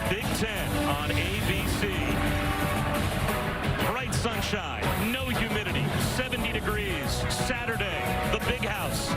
Big Ten on ABC. Bright sunshine, no humidity, 70 degrees. Saturday, the Big House.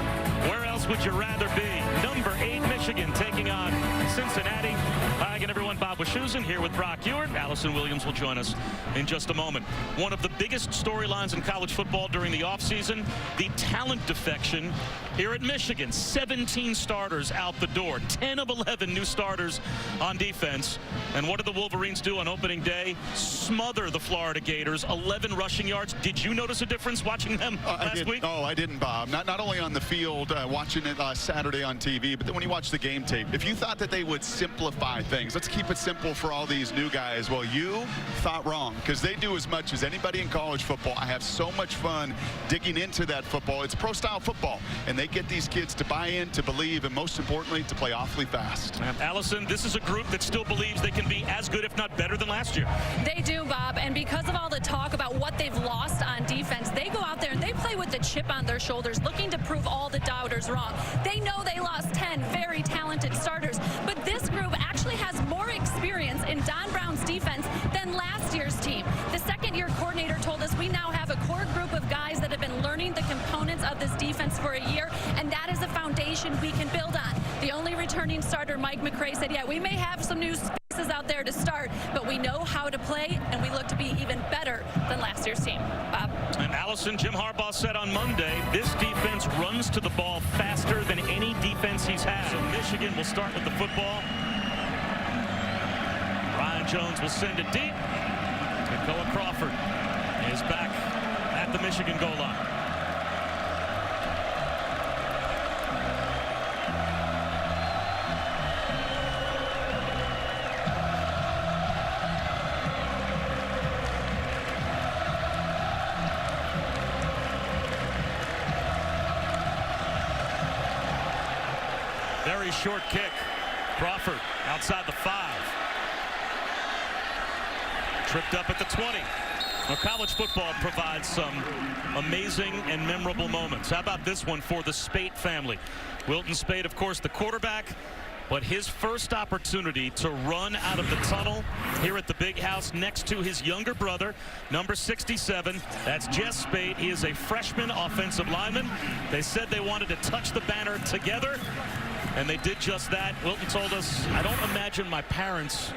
Where else would you rather be? Number 8 Michigan taking on Cincinnati. Hi again, everyone. Bob Wischusen here with Brock Ewart. Allison Williams will join us in just a moment. One of the biggest storylines in college football during the offseason, the talent defection here at Michigan. 17 starters out the door, 10 of 11 new starters on defense. And what did the Wolverines do on opening day? Smother the Florida Gators, 11 rushing yards. Did you notice a difference watching them last week? No, I didn't, Bob. Not only on the field, watching it Saturday on TV, but then when you watch the game tape. If you thought that they would simplify things, let's keep it simple for all these new guys. Well, you thought wrong, because they do as much as anybody in college football. I have so much fun digging into that football. It's pro-style football, and they get these kids to buy in, to believe, and most importantly, to play awfully fast. Allison, this is a group that still believes they can be as good, if not better, than last year. They do, Bob, and because of all the talk about what they've lost on defense, they go out there and they play with the chip on their shoulders, looking to prove all the doubters wrong. They know they lost 10 very talented starters, but this group actually has more experience in Don Brown's defense than last year's team. The second-year coordinator told us we now have a core group of guys that have been learning the components of this defense for a year, and that is a foundation we can build on. The only returning starter, Mike McCray, said, yeah, we may have some new spaces out there to start, but we know how to play, and we look to be even better than last year's team. Bob? And Allison, Jim Harbaugh said on Monday, this defense runs to the ball faster than any defense he's had. So Michigan will start with the football. Ryan Jones will send it deep. Koa Crawford is back at the Michigan goal line. Very short kick. Crawford outside the 5. Tripped up at the 20. Well, college football provides some amazing and memorable moments. How about this one for the Spate family? Wilton Spate, of course, the quarterback, but his first opportunity to run out of the tunnel here at the Big House next to his younger brother, number 67. That's Jess Spate. He is a freshman offensive lineman. They said they wanted to touch the banner together, and they did just that. Wilton told us, I don't imagine my parents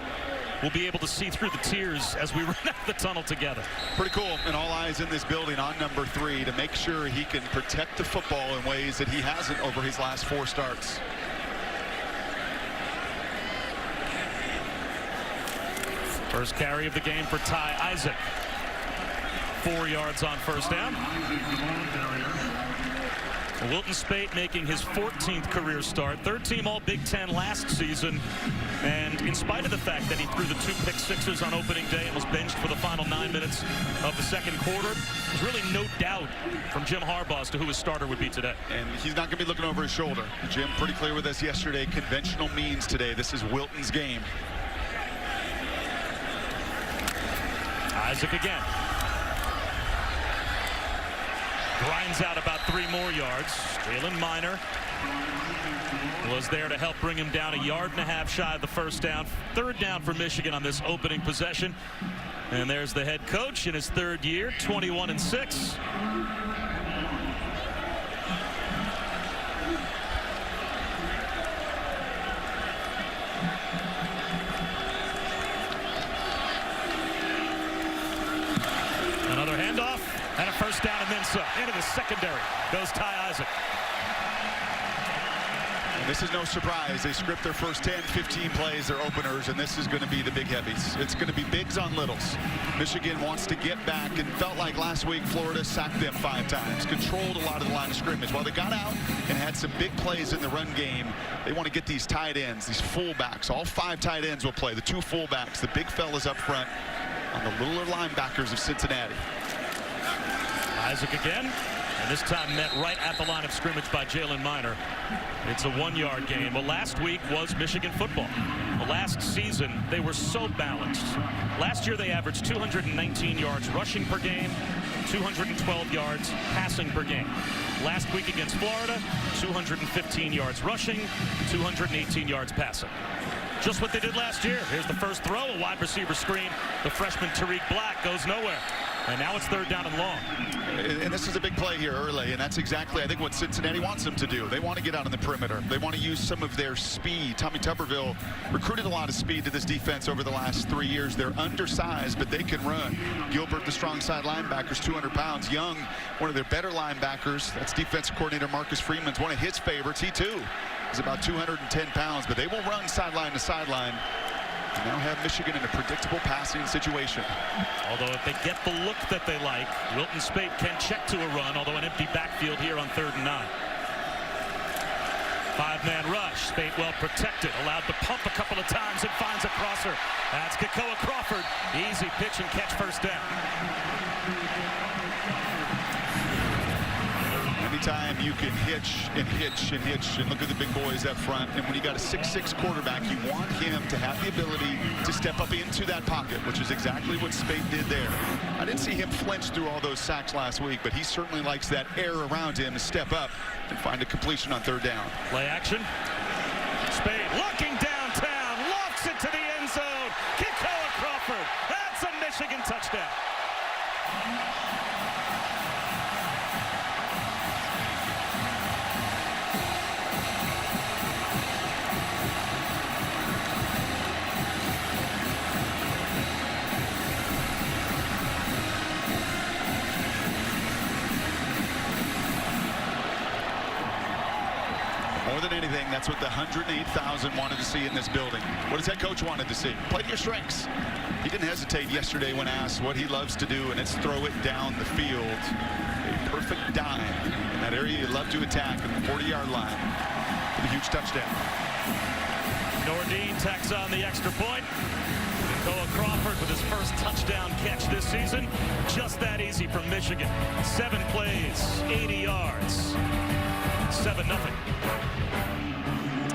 will be able to see through the tears as we run out the tunnel together. Pretty cool, and all eyes in this building on number 3 to make sure he can protect the football in ways that he hasn't over his last 4 starts. First carry of the game for Ty Isaac. 4 yards on first down. Wilton Spate making his 14th career start. 3rd team all Big Ten last season. And in spite of the fact that he threw the 2 pick sixes on opening day and was benched for the final 9 minutes of the second quarter, there's really no doubt from Jim Harbaugh as to who his starter would be today. And he's not going to be looking over his shoulder. Jim pretty clear with us yesterday. Conventional means today. This is Wilton's game. Isaac again. Grinds out about 3 more yards. Jalen Minor was there to help bring him down 1.5 yards shy of the first down. 3rd down for Michigan on this opening possession. And there's the head coach in his 3rd year, 21-6. Another handoff. And a first down and then some. Into the secondary goes Ty Isaac. And this is no surprise. They script their first 10, 15 plays, their openers, and this is going to be the big heavies. It's going to be bigs on littles. Michigan wants to get back, and felt like last week Florida sacked them 5 times, controlled a lot of the line of scrimmage. While they got out and had some big plays in the run game, they want to get these tight ends, these fullbacks. All 5 tight ends will play. The 2 fullbacks, the big fellas up front on the littler linebackers of Cincinnati. Isaac again, and this time met right at the line of scrimmage by Jalen Minor. It's a 1-yard gain. Well, last week was Michigan football. Well, last season, they were so balanced. Last year, they averaged 219 yards rushing per game, 212 yards passing per game. Last week against Florida, 215 yards rushing, 218 yards passing. Just what they did last year. Here's the first throw, a wide receiver screen. The freshman Tariq Black goes nowhere. And now it's 3rd down and long. And this is a big play here early, and that's exactly, I think, what Cincinnati wants them to do. They want to get out on the perimeter. They want to use some of their speed. Tommy Tuberville recruited a lot of speed to this defense over the last 3 years. They're undersized, but they can run. Gilbert, the strong side linebackers, 200 pounds. Young, one of their better linebackers. That's defensive coordinator Marcus Freeman's one of his favorites. He, too, is about 210 pounds, but they will run sideline to sideline. Now have Michigan in a predictable passing situation. Although if they get the look that they like, Wilton Spate can check to a run, although an empty backfield here on 3rd and 9. 5-man rush. Spate well protected, allowed to pump a couple of times and finds a crosser. That's Kekoa Crawford. Easy pitch and catch, 1st down. Anytime you can hitch and hitch and hitch, and look at the big boys up front, and when you got a 6'6" quarterback, you want him to have the ability to step up into that pocket, which is exactly what Spate did there. I didn't see him flinch through all those sacks last week, but he certainly likes that air around him to step up and find a completion on 3rd down. Play action. Spade looking downtown, lofts it to the end zone. Kekoa Crawford. That's a Michigan touchdown. More than anything, that's what the 108,000 wanted to see in this building. What does that coach wanted to see? Play to your strengths. He didn't hesitate yesterday when asked what he loves to do, and it's throw it down the field. A perfect dime in that area you love to attack at the 40-yard line with a huge touchdown. Nordine tacks on the extra point. Kekoa Crawford with his first touchdown catch this season. Just that easy from Michigan. 7 plays, 80 yards. 7-0.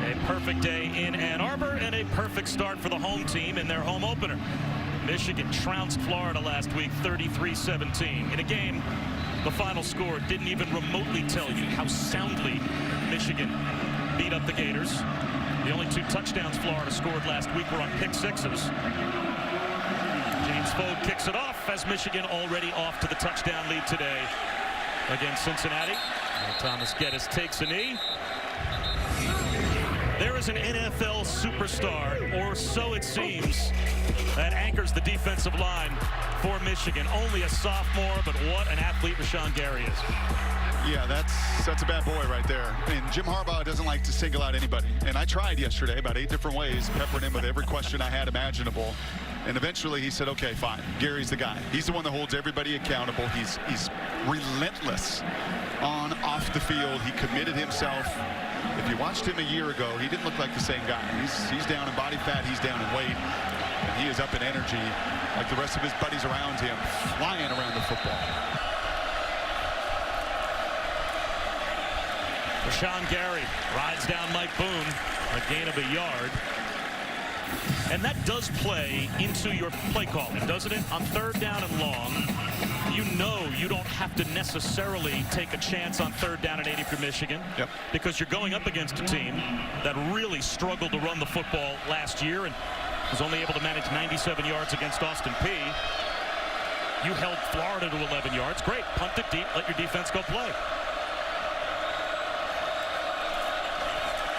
A perfect day in Ann Arbor and a perfect start for the home team in their home opener. Michigan trounced Florida last week 33-17 in a game the final score didn't even remotely tell you how soundly Michigan beat up the Gators. The only 2 touchdowns Florida scored last week were on pick sixes. James Fogue kicks it off as Michigan already off to the touchdown lead today against Cincinnati. Thomas Geddes takes a knee. There is an NFL superstar, or so it seems, that anchors the defensive line for Michigan. Only a sophomore, but what an athlete Rashawn Gary is. Yeah, that's a bad boy right there. And Jim Harbaugh doesn't like to single out anybody. And I tried yesterday about 8 different ways, peppering him with every question I had imaginable. And eventually he said, okay, fine. Gary's the guy. He's the one that holds everybody accountable. He's relentless on, off the field. He committed himself. If you watched him a year ago, he didn't look like the same guy. He's down in body fat. He's down in weight. And he is up in energy like the rest of his buddies around him, flying around the football. Rashawn Gary rides down Mike Boone, a gain of a yard. And that does play into your play calling, doesn't it? On 3rd down and long, you know you don't have to necessarily take a chance on 3rd down and 80 for Michigan. Yep. Because you're going up against a team that really struggled to run the football last year and was only able to manage 97 yards against Austin Peay. You held Florida to 11 yards. Great. Punt it deep. Let your defense go play.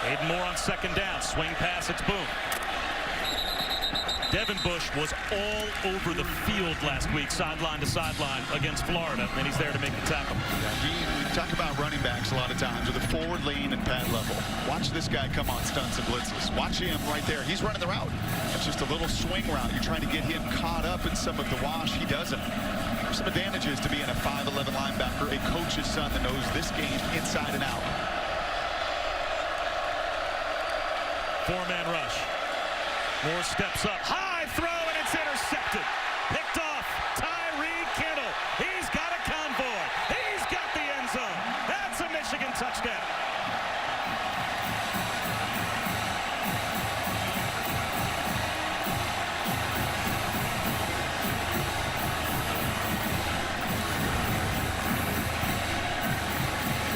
Aiden Moore on 2nd down. Swing pass. It's Boone. Devin Bush was all over the field last week, sideline to sideline against Florida, and he's there to make the tackle. Yeah, we talk about running backs a lot of times with a forward lean and pad level. Watch this guy come on stunts and blitzes. Watch him right there. He's running the route. That's just a little swing route. You're trying to get him caught up in some of the wash. He doesn't. There's some advantages to being a 5'11" linebacker, a coach's son that knows this game inside and out. 4-man rush. Moore steps up. High throw, and it's intercepted. Picked off. Tyree Kittle. He's got a convoy. He's got the end zone. That's a Michigan touchdown.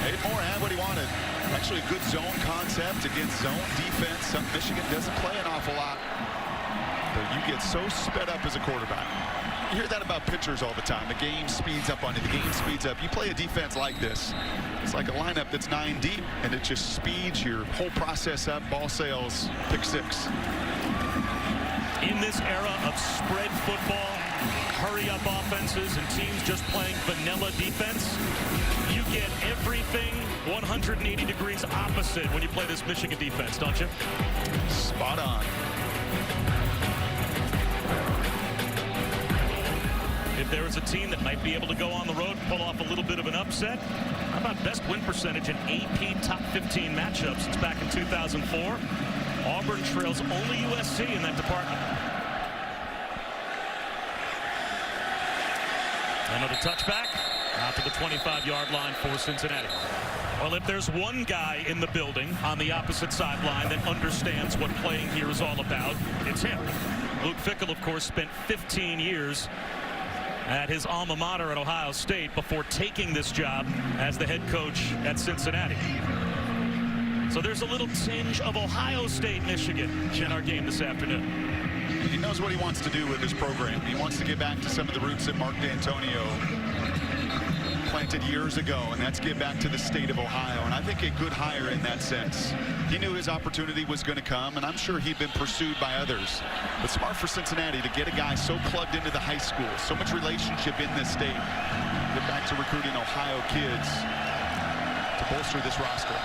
Aiden Moore had what he wanted. Like especially a good zone concept against zone defense. Something Michigan doesn't play an awful lot. But you get so sped up as a quarterback. You hear that about pitchers all the time. The game speeds up on you. The game speeds up. You play a defense like this, it's like a lineup that's 9 deep, and it just speeds your whole process up. Ball sales, pick 6. In this era of spread football, hurry-up offenses, and teams just playing vanilla defense, you get everything 180 degrees opposite when you play this Michigan defense, don't you? Spot on. If there was a team that might be able to go on the road and pull off a little bit of an upset, how about best win percentage in AP top 15 matchups since back in 2004? Auburn trails only USC in that department. Another touchback out to the 25-yard line for Cincinnati. Well, if there's one guy in the building on the opposite sideline that understands what playing here is all about, it's him. Luke Fickell, of course, spent 15 years at his alma mater at Ohio State before taking this job as the head coach at Cincinnati. So there's a little tinge of Ohio State, Michigan in our game this afternoon. He knows what he wants to do with his program. He wants to get back to some of the roots that Mark D'Antonio planted years ago, and that's get back to the state of Ohio. And I think a good hire in that sense. He knew his opportunity was going to come, and I'm sure he'd been pursued by others. But smart for Cincinnati to get a guy so plugged into the high school, so much relationship in this state. Get back to recruiting Ohio kids to bolster this roster.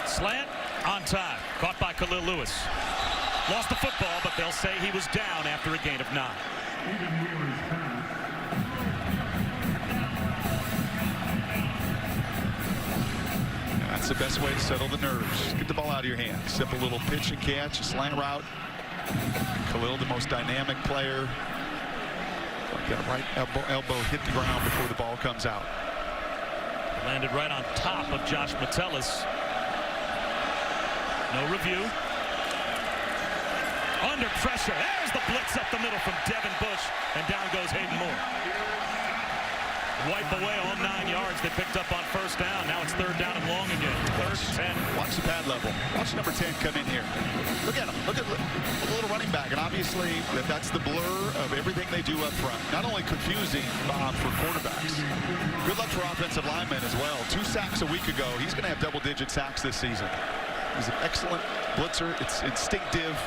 Slant on time, caught by Khalil Lewis. Lost the football, but they'll say he was down after a gain of 9. That's the best way to settle the nerves. Get the ball out of your hand. Simple little pitch and catch, a slant route. Khalil, the most dynamic player. Got a right elbow hit the ground before the ball comes out. Landed right on top of Josh Metellus. No review. Under pressure. There's the blitz up the middle from Devin Bush, and down goes Hayden Moore. Wipe away all 9 yards they picked up on first down. Now it's 3rd down and long again. 3rd and 10. Watch the pad level. Watch number 10 come in here. Look at him. Look at the little running back. And obviously that's the blur of everything they do up front. Not only confusing, Bob, for quarterbacks. Good luck for offensive linemen as well. 2 sacks a week ago. He's going to have double-digit sacks this season. He's an excellent blitzer. It's instinctive.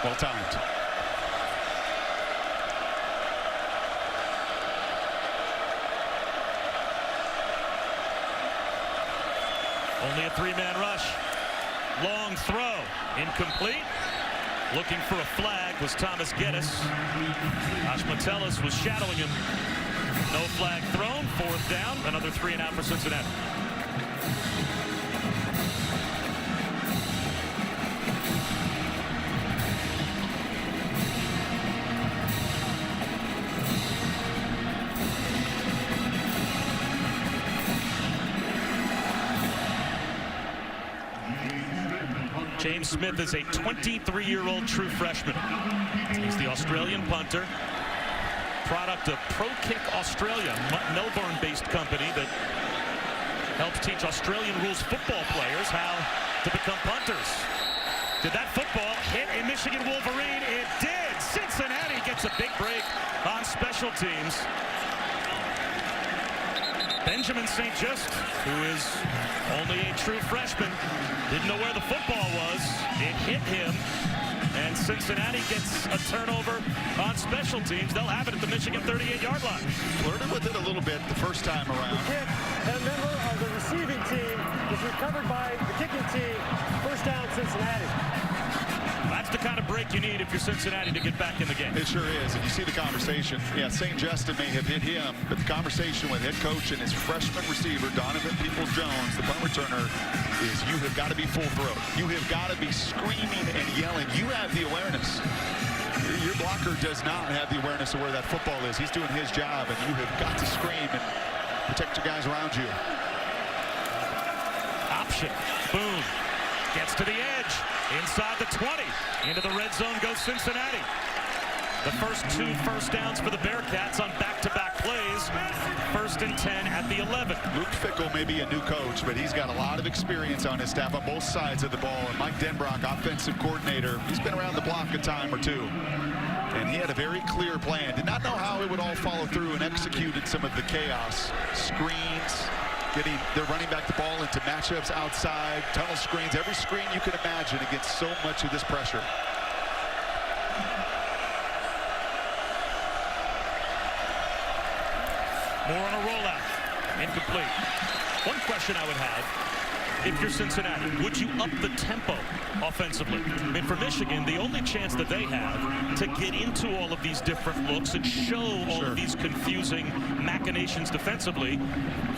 Well timed. Only a 3-man rush. Long throw. Incomplete. Looking for a flag was Thomas Geddes. Josh Metellus was shadowing him. No flag thrown. 4th down. Another 3 and out for Cincinnati. James Smith is a 23-year-old true freshman. He's the Australian punter, product of Pro Kick Australia, Melbourne-based company that helps teach Australian rules football players how to become punters. Did that football hit a Michigan Wlverine? It did. Cincinnati gets a big break on special teams. Benjamin St. Just, who is only a true freshman, didn't know where the football was. It hit him, and Cincinnati gets a turnover on special teams. They'll have it at the Michigan 38-yard line. Flirted with it a little bit the first time around. The kick, and a member of the receiving team was recovered by the kicking team. First down, Cincinnati. That's the kind of break you need if you're Cincinnati to get back in the game. It sure is, and you see the conversation. Yeah, St. Justin may have hit him, but the conversation with head coach and his freshman receiver, Donovan Peoples-Jones, the punt returner, is you have got to be full throat. You have got to be screaming and yelling. You have the awareness. Your blocker does not have the awareness of where that football is. He's doing his job, and you have got to scream and protect your guys around you. Option. Boom. Gets to the edge. Inside the 20. Into the red zone goes Cincinnati. The first 2 first downs for the Bearcats on back-to-back plays. 1st and 10 at the 11. Luke Fickell may be a new coach, but he's got a lot of experience on his staff on both sides of the ball. And Mike Denbrock, offensive coordinator, he's been around the block a time or two. And he had a very clear plan. Did not know how it would all follow through and executed some of the chaos. Screens, getting their running back the ball into matchups outside, tunnel screens, every screen you can imagine against so much of this pressure. More on a rollout. Incomplete. One question I would have, if you're Cincinnati, would you up the tempo offensively? I mean, for Michigan, the only chance that they have to get into all of these different looks and show all of these confusing machinations defensively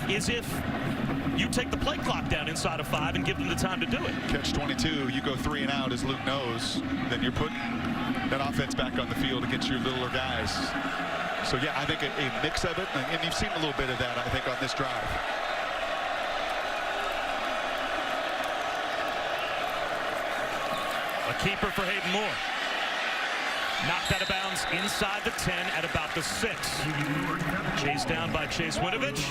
is if you take the play clock down inside of 5 and give them the time to do it. Catch 22, you go 3 and out, as Luke knows, then you're putting that offense back on the field against your littler guys. So yeah, I think a mix of it, and you've seen a little bit of that, I think, on this drive. A keeper for Hayden Moore. Knocked out of bounds inside the 10 at about the 6. Chased down by Chase Winovich.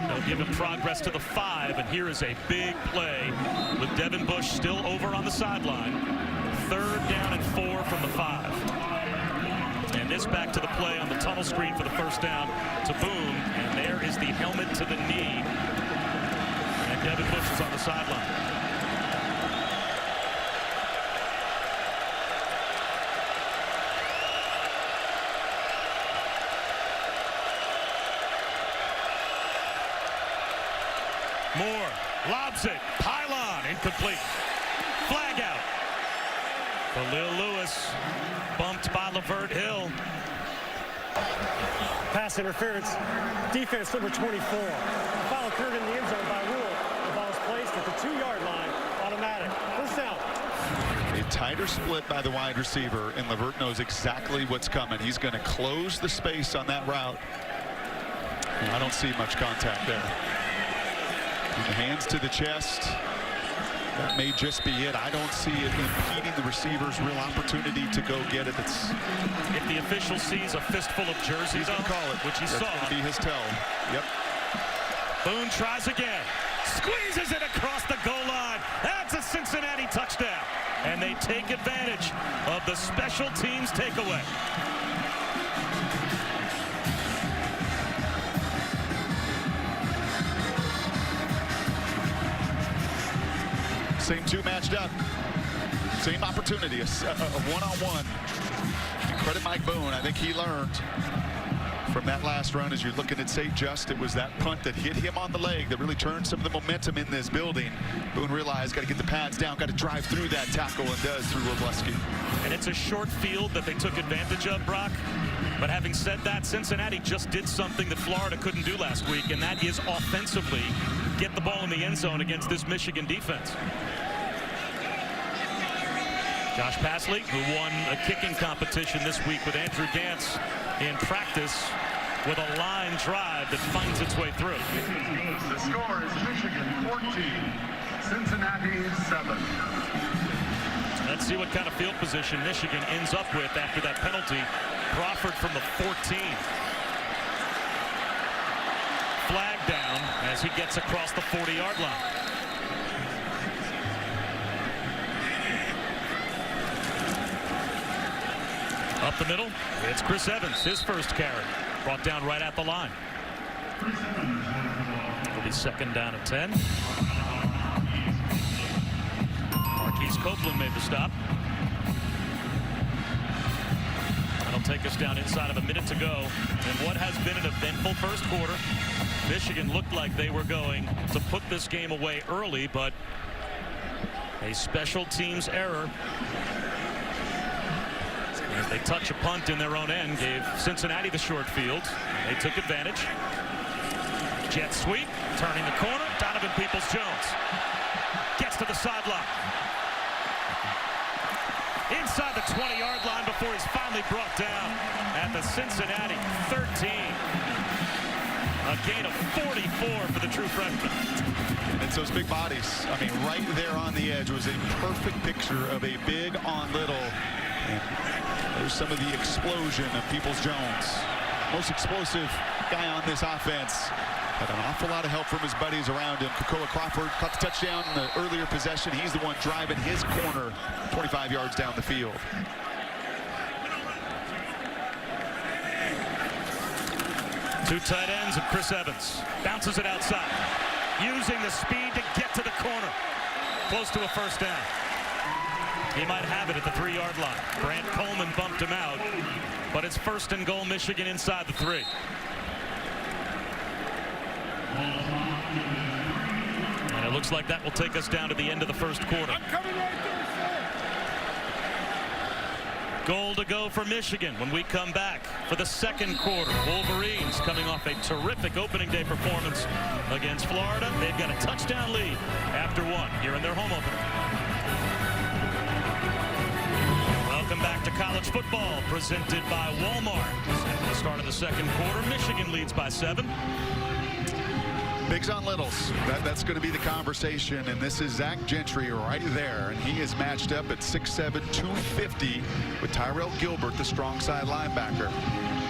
They'll give him progress to the 5, and here is a big play with Devin Bush still over on the sideline. 3rd down and 4 from the 5. And this back to the play on the tunnel screen for the 1st down to Boone, and there is the helmet to the knee. And Devin Bush is on the sideline. Moore lobs it. Pylon incomplete. Flag out. Khalil Lewis bumped by Lavert Hill. Pass interference. Defense number 24. Foul occurred in the end zone by rule. The ball is placed at the 2-yard line. Automatic. 1st down. A tighter split by the wide receiver, and Lavert knows exactly what's coming. He's going to close the space on that route. And I don't see much contact there. And the hands to the chest. That may just be it. I don't see it impeding the receiver's real opportunity to go get it. If the official sees a fistful of jerseys, he's going to call it, which he saw. That's going to be his tell. Yep. Boone tries again. Squeezes it across the goal line. That's a Cincinnati touchdown. And they take advantage of the special teams takeaway. Same 2 matched up. Same opportunity, a one-on-one. And credit Mike Boone. I think he learned from that last run. As you're looking at St. Just, it was that punt that hit him on the leg that really turned some of the momentum in this building. Boone realized, got to get the pads down, got to drive through that tackle, and does through Wlverine. And it's a short field that they took advantage of, Brock. But having said that, Cincinnati just did something that Florida couldn't do last week, and that is offensively get the ball in the end zone against this Michigan defense. Josh Pasley, who won a kicking competition this week with Andrew Gantz in practice, with a line drive that finds its way through. The score is Michigan 14, Cincinnati 7. Let's see what kind of field position Michigan ends up with after that penalty. Crawford from the 14. Flag down as he gets across the 40-yard line. Up the middle, it's Chris Evans, his first carry. Brought down right at the line. It'll be 2nd down and 10. Marquise Copeland made the stop. That'll take us down inside of a minute to go in what has been an eventful first quarter. Michigan looked like they were going to put this game away early, but a special teams error, as they touch a punt in their own end, gave Cincinnati the short field. They took advantage. Jet sweep, turning the corner. Donovan Peoples-Jones gets to the sideline. Inside the 20-yard line before he's finally brought down at the Cincinnati 13. A gain of 44 for the true freshman. And it's those big bodies. I mean, right there on the edge was a perfect picture of a big on little. And there's some of the explosion of Peoples-Jones. Most explosive guy on this offense. Had an awful lot of help from his buddies around him. Kokoa Crawford caught the touchdown in the earlier possession. He's the one driving his corner 25 yards down the field. Two tight ends and Chris Evans bounces it outside, using the speed to get to the corner. Close to a first down. He might have it at the 3-yard line. Grant Coleman bumped him out, but it's 1st and goal, Michigan inside the 3. And it looks like that will take us down to the end of the first quarter. I'm coming right there, sir. Goal to go for Michigan when we come back for the second quarter. Wolverines coming off a terrific opening day performance against Florida. They've got a touchdown lead after 1 here in their home opener. Welcome back to college football, presented by Walmart. At the start of the second quarter, Michigan leads by 7. Bigs on littles. That's going to be the conversation, and this is Zach Gentry right there, and he is matched up at 6'7", 250 with Tyrell Gilbert, the strong side linebacker.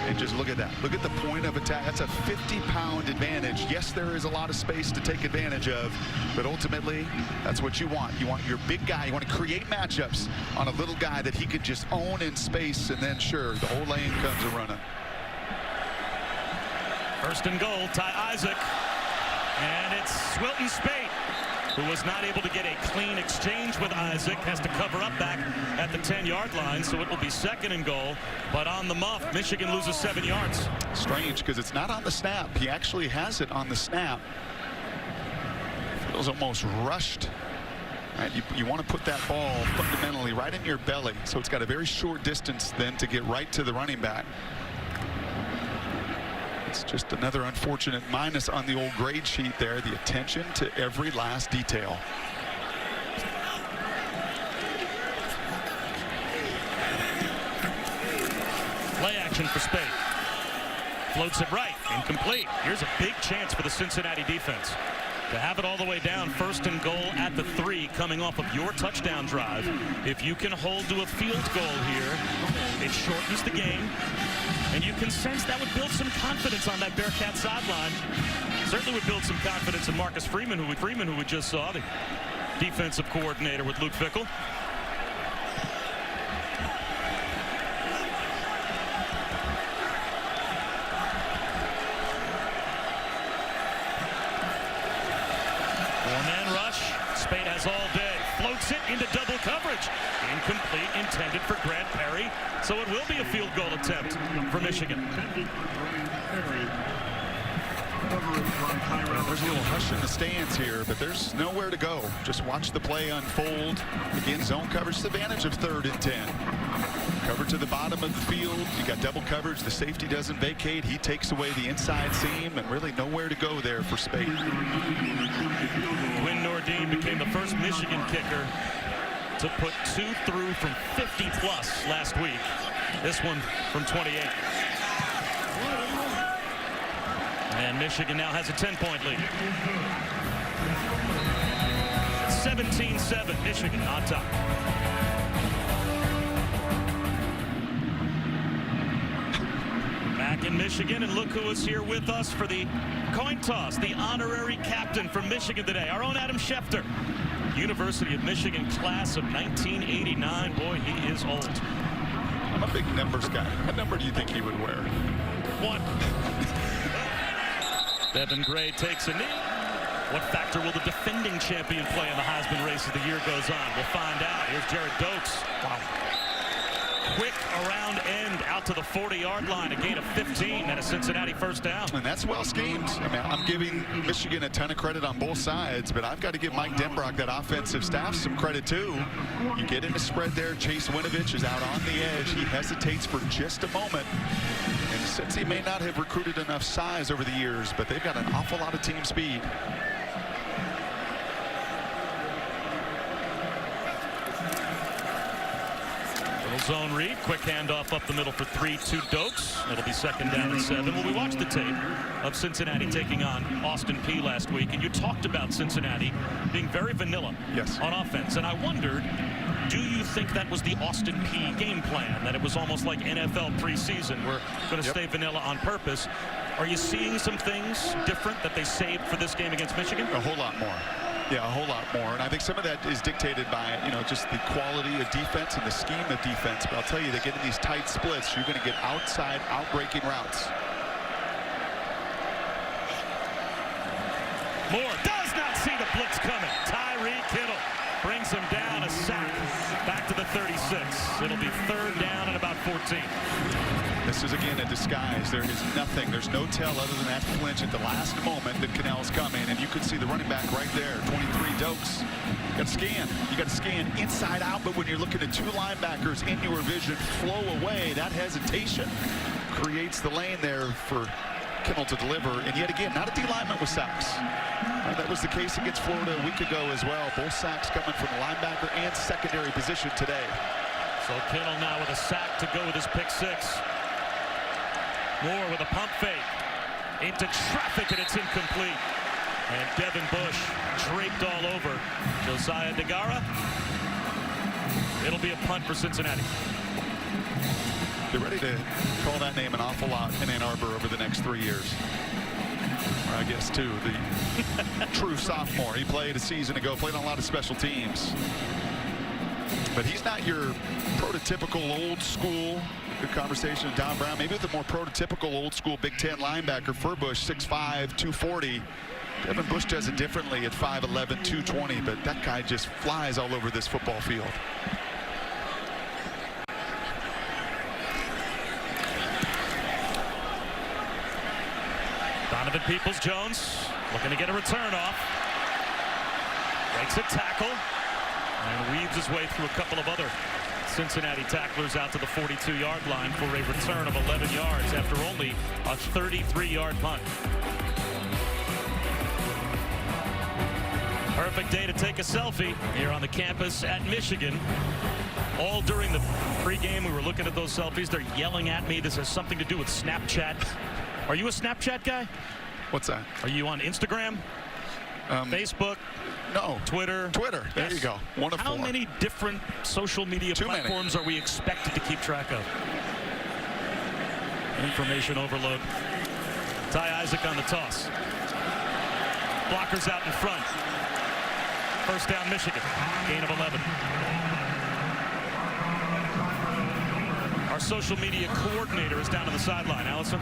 And just look at that. Look at the point of attack. That's a 50-pound advantage. Yes, there is a lot of space to take advantage of, but ultimately, that's what you want. You want your big guy. You want to create matchups on a little guy that he could just own in space, and then sure, the whole lane comes a running. 1st and goal, Ty Isaac. And it's Swilton Spate, who was not able to get a clean exchange with Isaac, has to cover up back at the 10-yard line, so it will be 2nd and goal. But on the muff, Michigan loses 7 yards. Strange, because it's not on the snap. He actually has it on the snap. Feels almost rushed. Right? You want to put that ball fundamentally right in your belly, so it's got a very short distance then to get right to the running back. It's just another unfortunate minus on the old grade sheet there, the attention to every last detail. Play action for Spade. Floats it right, incomplete. Here's a big chance for the Cincinnati defense to have it all the way down. 1st and goal at the 3, coming off of your touchdown drive. If you can hold to a field goal here, it shortens the game. And you can sense that would build some confidence on that Bearcat sideline. Certainly would build some confidence in Marcus Freeman, who we just saw, the defensive coordinator with Luke Fickell. Four-man rush. Spade has all day. Floats it into double coverage. Incomplete, intended for Grant Perry. So it will be a field goal attempt for Michigan. There's a little hush in the stands here, but there's nowhere to go. Just watch the play unfold. Again, zone coverage, the advantage of 3rd and 10. Cover to the bottom of the field. You got double coverage. The safety doesn't vacate. He takes away the inside seam, and really nowhere to go there for Spade. Quinn Nordine became the first Michigan kicker to put 2 through from 50+ last week. This one from 28. And Michigan now has a 10-point lead. 17-7, Michigan on top. Back in Michigan, and look who is here with us for the coin toss, the honorary captain from Michigan today, our own Adam Schefter. University of Michigan class of 1989. Boy, he is old. I'm a big numbers guy. What number do you think he would wear? 1. Devin Gray takes a knee. What factor will the defending champion play in the Heisman race as the year goes on? We'll find out. Here's Jared Dokes. Wow. Quick around end out to the 40-yard line, a gain of 15 and a Cincinnati first down. And that's well schemed. I mean, I'm giving Michigan a ton of credit on both sides, but I've got to give Mike Denbrock, that offensive staff, some credit too. You get in a spread there. Chase Winovich is out on the edge. He hesitates for just a moment. And since he may not have recruited enough size over the years, but they've got an awful lot of team speed. Zone read, quick handoff up the middle for 3 to Dokes. It'll be 2nd down and 7. Well, we watched the tape of Cincinnati taking on Austin Peay last week, and you talked about Cincinnati being very vanilla yes. on offense. And I wondered Do you think that was the Austin Peay game plan, that it was almost like NFL preseason? We're going to stay vanilla on purpose. Are you seeing some things different that they saved for this game against Michigan? A whole lot more. Yeah, a whole lot more. And I think some of that is dictated by, just the quality of defense and the scheme of defense. But I'll tell you, they get in these tight splits, you're going to get outside, out-breaking routes. Moore does not see the blitz coming. Tyree Kittle brings him down, a sack. Back to the 36. It'll be 3rd down and about 14. This is, again, a disguise. There is nothing. There's no tell other than that flinch at the last moment that Cannell's coming. And you could see the running back right there, 23, Dokes. You got to scan. You got to scan inside out. But when you're looking at 2 linebackers in your vision flow away, that hesitation creates the lane there for Kittle to deliver. And yet again, not a D lineman with sacks. That was the case against Florida a week ago as well. Both sacks coming from the linebacker and secondary position today. So Kittle now with a sack to go with his pick 6. Moore with a pump fake into traffic, and it's incomplete. And Devin Bush draped all over Josiah DeGara. It'll be a punt for Cincinnati. They're ready to call that name an awful lot in Ann Arbor over the next 3 years. Or I guess 2. The true sophomore. He played a season ago, played on a lot of special teams. But he's not your prototypical old school. Good conversation with Don Brown. Maybe with a more prototypical old school Big Ten linebacker. Furbush, 6'5", 240. Devin Bush does it differently at 5'11", 220. But that guy just flies all over this football field. Donovan Peoples-Jones looking to get a return off. Breaks a tackle and weaves his way through a couple of other Cincinnati tacklers out to the 42-yard line for a return of 11 yards after only a 33-yard punt. Perfect day to take a selfie here on the campus at Michigan. All during the pregame, we were looking at those selfies. They're yelling at me. This has something to do with Snapchat. Are you a Snapchat guy? What's that? Are you on Instagram? Facebook? No. Twitter? Twitter. There you go. One of 4. How many different social media platforms are we expected to keep track of? Information overload. Ty Isaac on the toss. Blockers out in front. 1st down, Michigan. Gain of 11. Our social media coordinator is down on the sideline. Allison?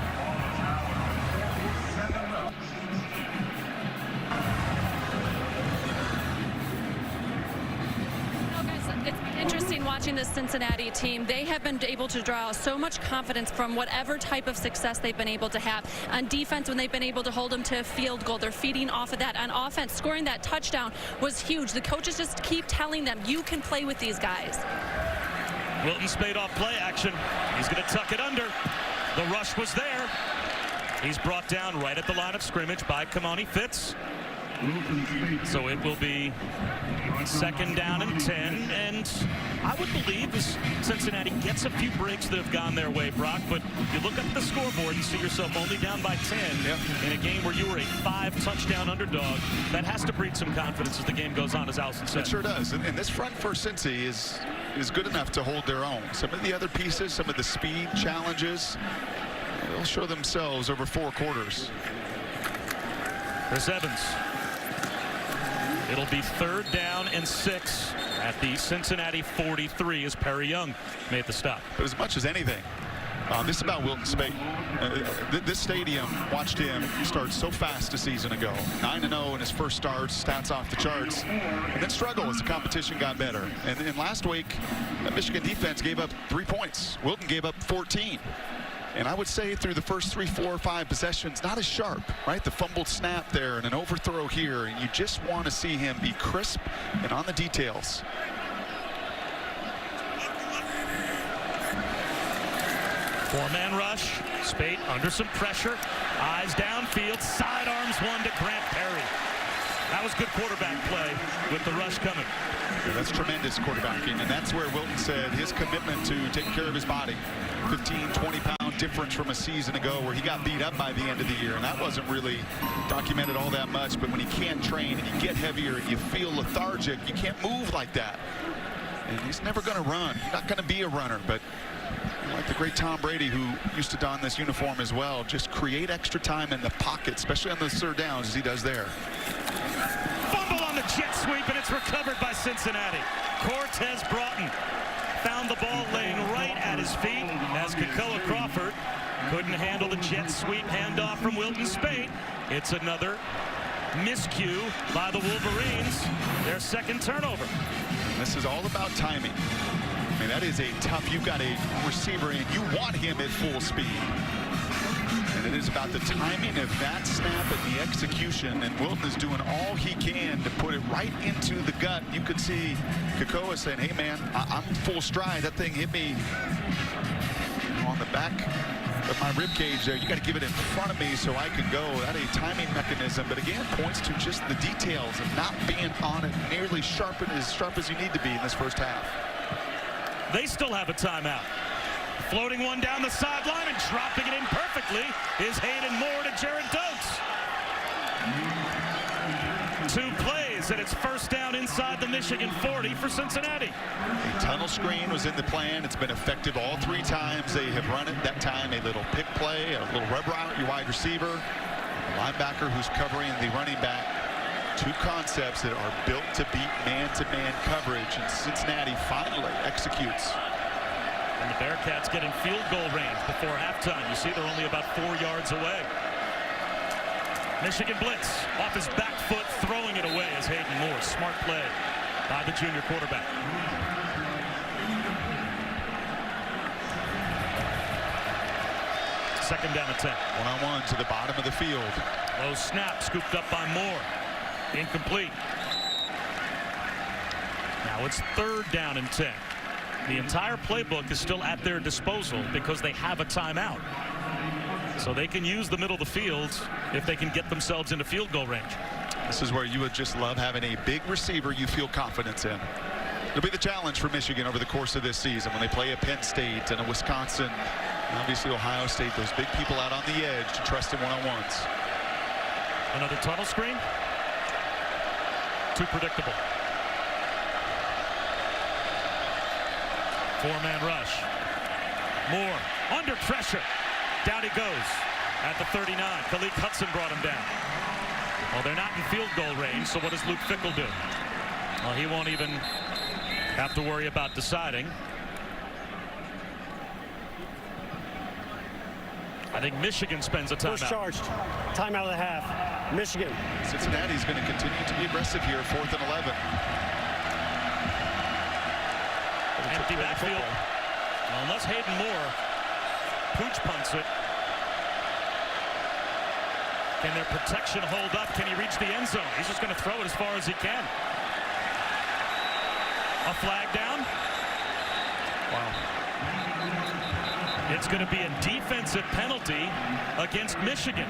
It's been interesting watching this Cincinnati team. They have been able to draw so much confidence from whatever type of success they've been able to have. On defense, when they've been able to hold them to a field goal, they're feeding off of that. On offense, scoring that touchdown was huge. The coaches just keep telling them, you can play with these guys. Wilton Spade off play action. He's going to tuck it under. The rush was there. He's brought down right at the line of scrimmage by Kamani Fitz. So it will be 2nd down and 10, and I would believe as Cincinnati gets a few breaks that have gone their way, Brock, but you look up at the scoreboard and see yourself only down by 10 in a game where you were a 5-touchdown underdog. That has to breed some confidence as the game goes on, as Allison said. It sure does, and this front for Cincy is good enough to hold their own. Some of the other pieces, some of the speed challenges, they'll show themselves over 4 quarters. Chris Evans. It'll be 3rd down and 6 at the Cincinnati 43 as Perry Young made the stop. But as much as anything, this is about Wilton Spate. This stadium watched him start so fast a season ago. 9-0 in his first starts, stats off the charts, and then struggle as the competition got better. And last week, the Michigan defense gave up 3 points. Wilton gave up 14. And I would say through the first 3, 4, 5 possessions, not as sharp, right? The fumbled snap there and an overthrow here. And you just want to see him be crisp and on the details. Four-man rush. Spate under some pressure. Eyes downfield. Sidearms one to Grant Perry. That was good quarterback play with the rush coming. Yeah, that's tremendous quarterbacking, and that's where Wilton said his commitment to taking care of his body. 15, 20-pound difference from a season ago where he got beat up by the end of the year, and that wasn't really documented all that much. But when you can't train and you get heavier and you feel lethargic, you can't move like that. And he's never going to run. He's not going to be a runner, but like the great Tom Brady, who used to don this uniform as well, just create extra time in the pocket, especially on those third downs as he does there. Fumble on the jet sweep, and it's recovered by Cincinnati. Cortez Broughton found the ball laying right at his feet as Kakoa Crawford couldn't handle the jet sweep handoff from Wilton Spate. It's another miscue by the Wolverines, their second turnover. This is all about timing. I mean, that is a tough, you've got a receiver and you want him at full speed. And it is about the timing of that snap and the execution, and Wilton is doing all he can to put it right into the gut. You could see Kakoa saying, hey man, I'm full stride. That thing hit me on the back of my rib cage there. You got to give it in front of me so I can go. That a timing mechanism, but again, points to just the details of not being on it nearly as sharp as you need to be in this first half. They still have a timeout. Floating one down the sideline and dropping it in perfectly is Hayden Moore to Jared Doakes. 2 plays, and it's first down inside the Michigan 40 for Cincinnati. A tunnel screen was in the plan. It's been effective all 3 times they have run it. That time a little pick play, a little rub route, your wide receiver, a linebacker who's covering the running back. 2 concepts that are built to beat man-to-man coverage, and Cincinnati finally executes. And the Bearcats get in field goal range before halftime. You see they're only about 4 yards away. Michigan blitz off his back foot, throwing it away as Hayden Moore. Smart play by the junior quarterback. Second down and 10. One-on-one to the bottom of the field. Low snap scooped up by Moore. Incomplete. Now it's third down and 10. The entire playbook is still at their disposal because they have a timeout. So they can use the middle of the field if they can get themselves into field goal range. This is where you would just love having a big receiver you feel confidence in. It'll be the challenge for Michigan over the course of this season when they play a Penn State and a Wisconsin, and obviously Ohio State, those big people out on the edge to trust in one-on-ones. Another tunnel screen. Too predictable. 4-man rush. Moore under pressure. Down he goes at the 39. Khalid Hudson brought him down. Well, they're not in field goal range, so what does Luke Fickell do? Well, he won't even have to worry about deciding. I think Michigan spends a timeout. First charged. Timeout of the half. Michigan. Cincinnati's going to continue to be aggressive here, 4th and 11. Empty backfield. Well, unless Hayden Moore pooch punts it. Can their protection hold up? Can he reach the end zone? He's just going to throw it as far as he can. A flag down. Wow. It's going to be a defensive penalty against Michigan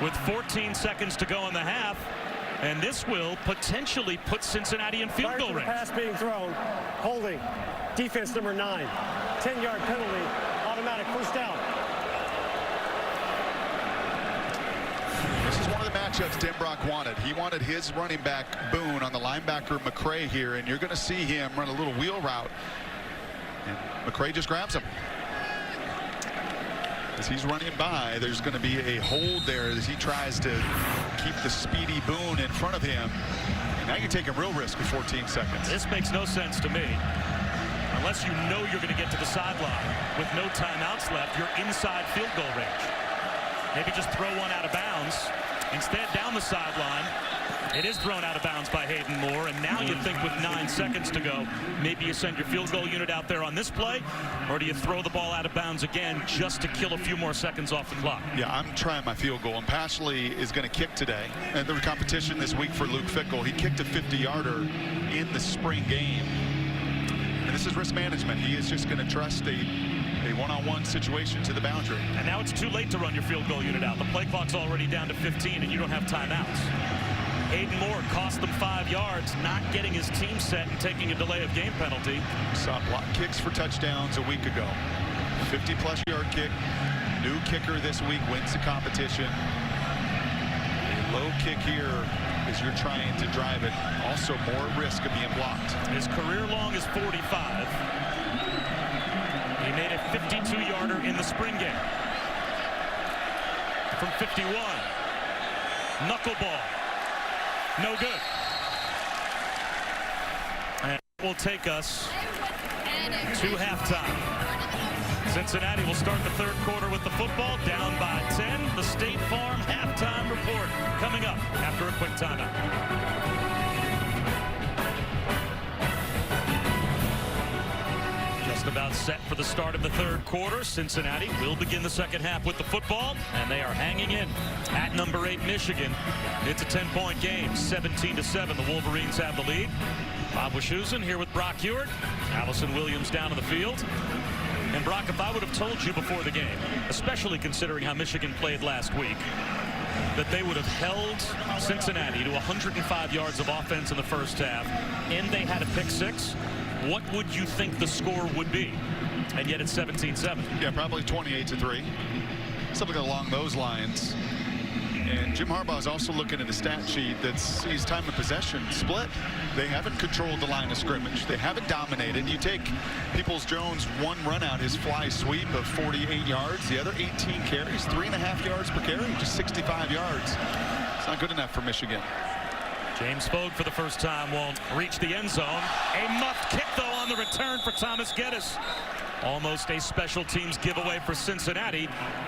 with 14 seconds to go in the half. And this will potentially put Cincinnati in field goal range. Pass being thrown. Holding. Defense number 9. 10-yard penalty. Automatic first down. This is one of the matchups Denbrock wanted. He wanted his running back Boone on the linebacker McCray here, and you're going to see him run a little wheel route. And McCray just grabs him. As he's running by, there's going to be a hold there as he tries to keep the speedy Boone in front of him. And now you're taking real risk with 14 seconds. This makes no sense to me. Unless you know you're going to get to the sideline with no timeouts left, you're inside field goal range. Maybe just throw one out of bounds. Instead, down the sideline, it is thrown out of bounds by Hayden Moore, and now you think with 9 seconds to go, maybe you send your field goal unit out there on this play, or do you throw the ball out of bounds again just to kill a few more seconds off the clock? Yeah, I'm trying my field goal, and Pashley is going to kick today. And there was competition this week for Luke Fickell. He kicked a 50-yarder in the spring game. And this is risk management. He is just going to trust a one-on-one situation to the boundary. And now it's too late to run your field goal unit out. The play clock's already down to 15, and you don't have timeouts. Hayden Moore cost them 5 yards, not getting his team set and taking a delay of game penalty. Saw block kicks for touchdowns a week ago. 50-plus yard kick. New kicker this week wins the competition. A low kick here as you're trying to drive it. Also more risk of being blocked. His career long is 45. He made a 52-yarder in the spring game. From 51. Knuckleball. No good. And it will take us to halftime. Cincinnati will start the third quarter with the football, down by 10. The State Farm halftime report coming up after a quick timeout. Just about set for the start of the third quarter. Cincinnati will begin the second half with the football, and they are hanging in at number 8 Michigan. It's a 10-point game, 17-7. The Wolverines have the lead. Bob Wischusen here with Brock Ewert. Allison Williams down on the field. And Brock, if I would have told you before the game, especially considering how Michigan played last week, that they would have held Cincinnati to 105 yards of offense in the first half, and they had a pick 6, what would you think the score would be? And yet it's 17-7. Yeah, probably 28-3. Something along those lines. And Jim Harbaugh is also looking at a stat sheet that sees time of possession split. They haven't controlled the line of scrimmage. They haven't dominated. You take Peoples-Jones' one run out, his fly sweep of 48 yards. The other 18 carries, 3.5 yards per carry, just 65 yards. It's not good enough for Michigan. James Fogue for the first time won't reach the end zone. A muffed kick, though, on the return for Thomas Geddes. Almost a special teams giveaway for Cincinnati.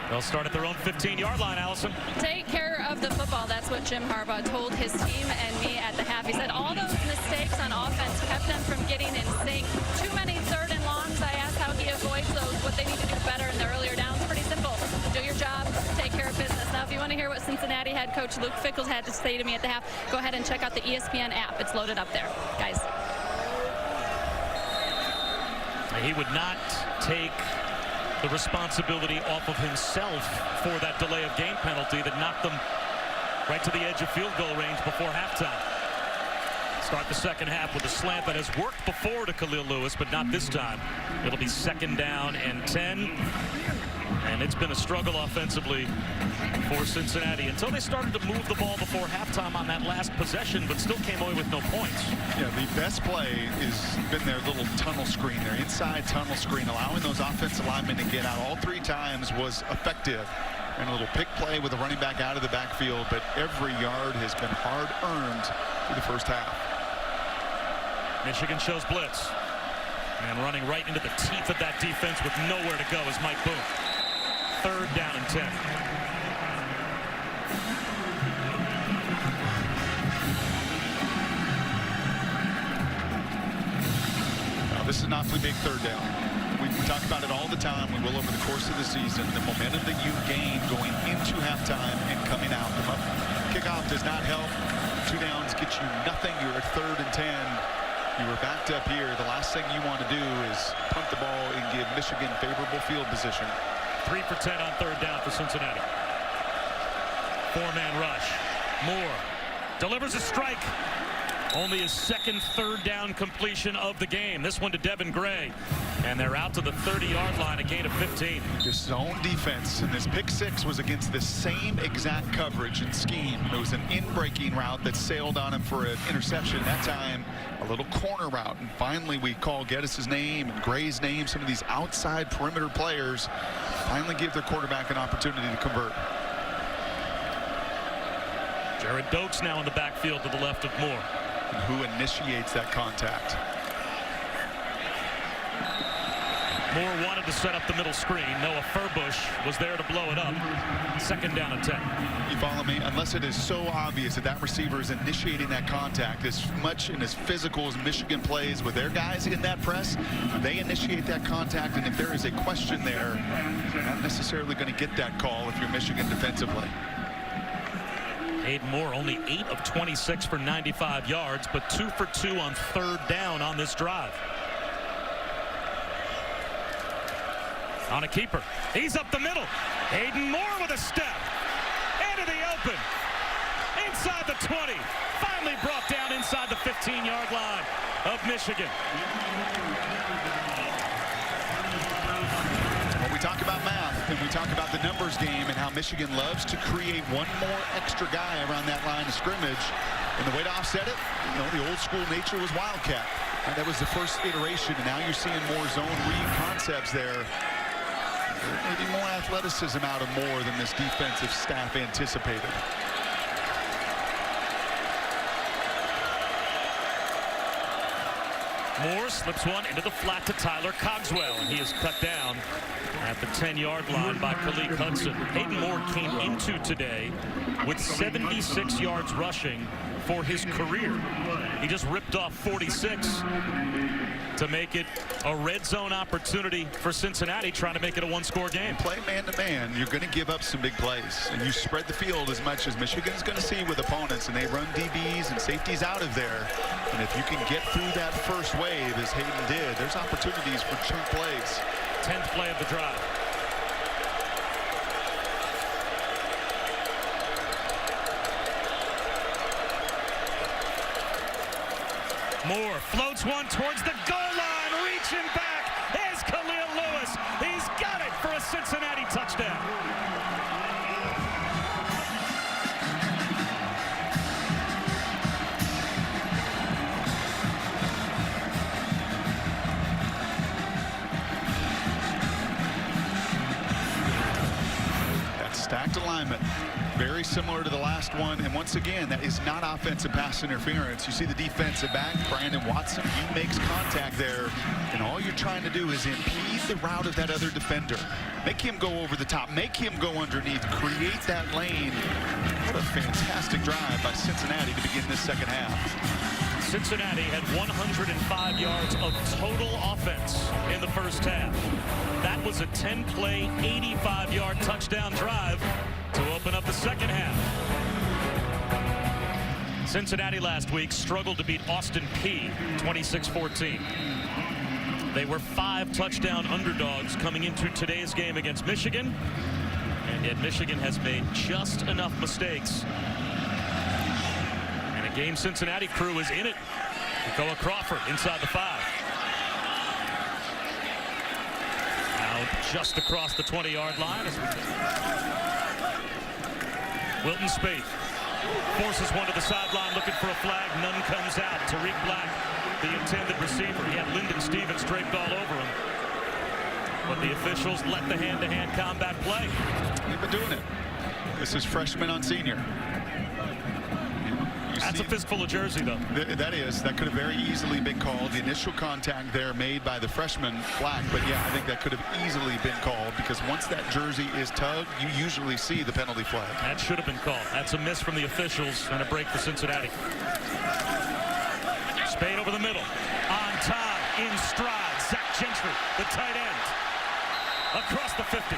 They'll start at their own 15-yard line, Allison. Take care of the football. That's what Jim Harbaugh told his team and me at the half. He said all those mistakes on offense kept them from getting in sync. Too many third and longs. I asked how he avoids those, what they need to do better in the earlier downs. Pretty simple. Do your job, take care of business. Now, if you want to hear what Cincinnati head coach Luke Fickell had to say to me at the half, go ahead and check out the ESPN app. It's loaded up there, guys. He would not take the responsibility off of himself for that delay of game penalty that knocked them right to the edge of field goal range before halftime. Start the second half with a slant that has worked before to Khalil Lewis, but not this time. It'll be 2nd down and 10. And it's been a struggle offensively for Cincinnati until they started to move the ball before halftime on that last possession, but still came away with no points. Yeah, the best play has been their little tunnel screen, their inside tunnel screen, allowing those offensive linemen to get out all 3 times was effective. And a little pick play with a running back out of the backfield, but every yard has been hard-earned through the first half. Michigan shows blitz. And running right into the teeth of that defense with nowhere to go is Mike Boone. 3rd down and 10. Now, this is an awfully big 3rd down. We talk about it all the time. We will over the course of the season. The momentum that you gain going into halftime and coming out. The kickoff does not help. 2 downs get you nothing. You're at 3rd and 10. You were backed up here. The last thing you want to do is punt the ball and give Michigan favorable field position. 3 for 10 on 3rd down for Cincinnati. 4-man rush. Moore delivers a strike. Only his 2nd 3rd down completion of the game. This one to Devin Gray. And they're out to the 30-yard line, a gain of 15. Just zone defense, and this pick 6 was against the same exact coverage and scheme. It was an in-breaking route that sailed on him for an interception. That time, a little corner route. And finally, we call Geddes' name and Gray's name. Some of these outside perimeter players finally give their quarterback an opportunity to convert. Jared Dokes now in the backfield to the left of Moore. And who initiates that contact? Moore wanted to set up the middle screen. Noah Furbush was there to blow it up. 2nd down and 10. You follow me? Unless it is so obvious that that receiver is initiating that contact, as much and as physical as Michigan plays with their guys in that press, they initiate that contact, and if there is a question there, you're not necessarily going to get that call if you're Michigan defensively. Hayden Moore only 8 of 26 for 95 yards, but 2 for 2 on 3rd down on this drive. On a keeper. He's up the middle. Hayden Moore with a step. Into the open. Inside the 20. Finally brought down inside the 15-yard line of Michigan. When we talk about math and we talk about the numbers game and how Michigan loves to create one more extra guy around that line of scrimmage, And the way to offset it, you know, the old school nature was Wildcat. And that was the first iteration, and now you're seeing more zone read concepts there. Maybe more athleticism out of Moore than this defensive staff anticipated. Moore slips one into the flat to Tyler Cogswell, and he is cut down at the 10-yard line by Khalid Hudson. Hayden Moore came into today with 76 yards rushing for his career. He just ripped off 46 to make it a red zone opportunity for Cincinnati, trying to make it a one-score game. Play man-to-man, you're going to give up some big plays, and you spread the field as much as Michigan's going to see with opponents, and they run DBs and safeties out of there. And if you can get through that first wave, as Hayden did, there's opportunities for chunk plays. 10th play of the drive. Moore floats one towards the goal line, reaching back is Khalil Lewis. He's got it for a Cincinnati touchdown. That stacked alignment. Very similar to the last one, and once again, that is not offensive pass interference. You see the defensive back, Brandon Watson, he makes contact there, and all you're trying to do is impede the route of that other defender. Make him go over the top, make him go underneath, create that lane. What a fantastic drive by Cincinnati to begin this second half. Cincinnati had 105 yards of total offense in the first half. That was a 10-play, 85-yard touchdown drive to open up the second half. Cincinnati last week struggled to beat Austin Peay 26-14. They were 5 touchdown underdogs coming into today's game against Michigan, and yet Michigan has made just enough mistakes. And a game Cincinnati crew is in it. Koa Crawford inside the 5. Out just across the 20-yard line. Wilton Speight forces one to the sideline, looking for a flag. None comes out. Tariq Black, the intended receiver. He had Lyndon Stevens draped all over him. But the officials let the hand-to-hand combat play. They've been doing it. This is freshman on senior. That's a fistful of jersey, though. That is. That could have very easily been called. The initial contact there made by the freshman, Black. But, yeah, I think that could have easily been called because once that jersey is tugged, you usually see the penalty flag. That should have been called. That's a miss from the officials and a break for Cincinnati. Spade over the middle. On time, in stride. Zach Gentry, the tight end. Across the 50.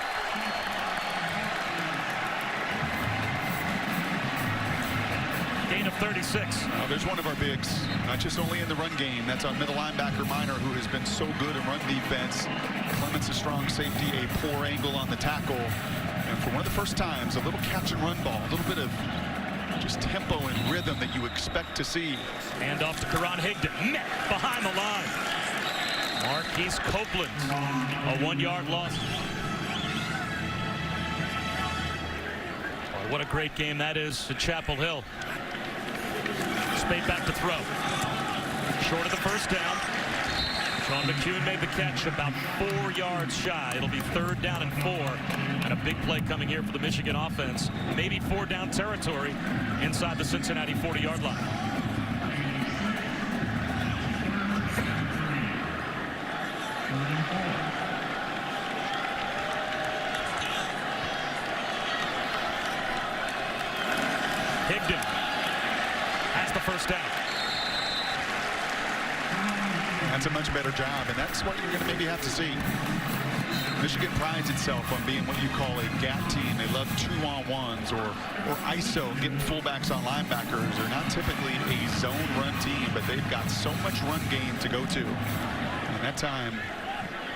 Gain of 36. There's one of our bigs, not just only in the run game. That's our middle linebacker, Minor, who has been so good in run defense. Clements a strong safety, a poor angle on the tackle. And for one of the first times, a little catch and run ball, a little bit of just tempo and rhythm that you expect to see. Hand off to Karan Higdon. Met behind the line. Marquise Copeland, a 1-yard loss. Oh, what a great game that is at Chapel Hill. Spade back to throw. Short of the first down. Sean McCune made the catch about 4 yards shy. It'll be 3rd down and 4. And a big play coming here for the Michigan offense. Maybe 4 down territory inside the Cincinnati 40-yard line. Higdon has the first down. That's a much better job, and that's what you're going to maybe have to see. Michigan prides itself on being what you call a gap team. They love 2-on-1s or ISO, getting fullbacks on linebackers. They're not typically a zone run team, but they've got so much run game to go to. And that time,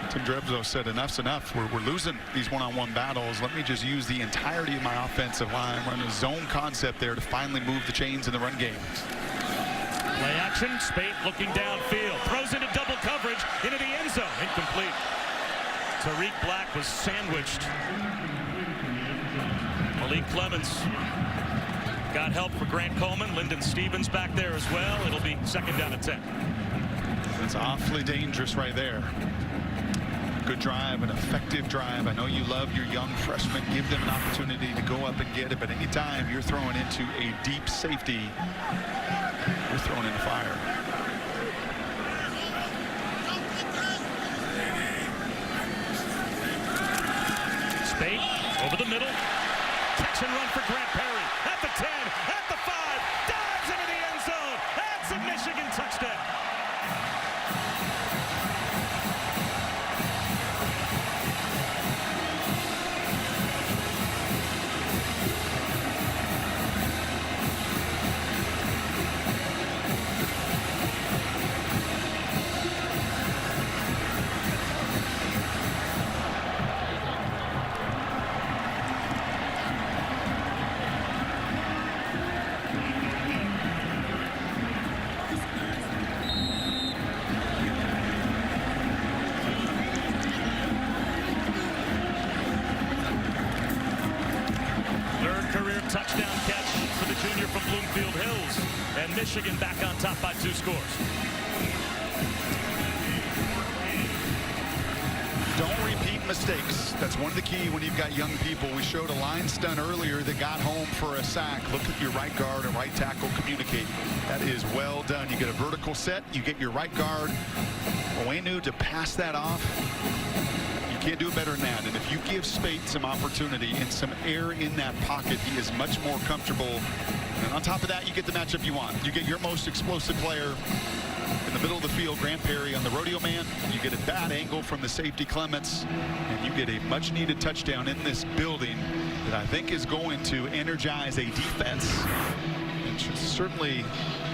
Tim Drebzo said, enough's enough. We're losing these one-on-one battles. Let me just use the entirety of my offensive line, run a zone concept there to finally move the chains in the run game. Play action. Speight looking downfield. Throws into double coverage into the end zone. Incomplete. Tariq Black was sandwiched. Malik Clements Got help for Grant Coleman. Lyndon Stevens back there as well. It'll be 2nd down and 10. It's awfully dangerous right there. Good drive, an effective drive. I know you love your young freshmen. Give them an opportunity to go up and get it, but anytime you're throwing into a deep safety, you're throwing in the fire. Spate over the middle. Catch and run for Grant Perry. At the 10, at the 5, dives into the end zone. That's a Michigan touchdown. Touchdown catch for the junior from Bloomfield Hills, and Michigan back on top by 2 scores. Don't repeat mistakes. That's one of the key when you've got young people. We showed a line stunt earlier that got home for a sack. Look at your right guard and right tackle communicate. That is well done. You get a vertical set, you get your right guard Owenu to pass that off. Can't do it better than that. And if you give Spate some opportunity and some air in that pocket, he is much more comfortable. And on top of that, you get the matchup you want. You get your most explosive player in the middle of the field, Grant Perry on the rodeo man. You get a bad angle from the safety Clements, and you get a much needed touchdown in this building that I think is going to energize a defense. And should certainly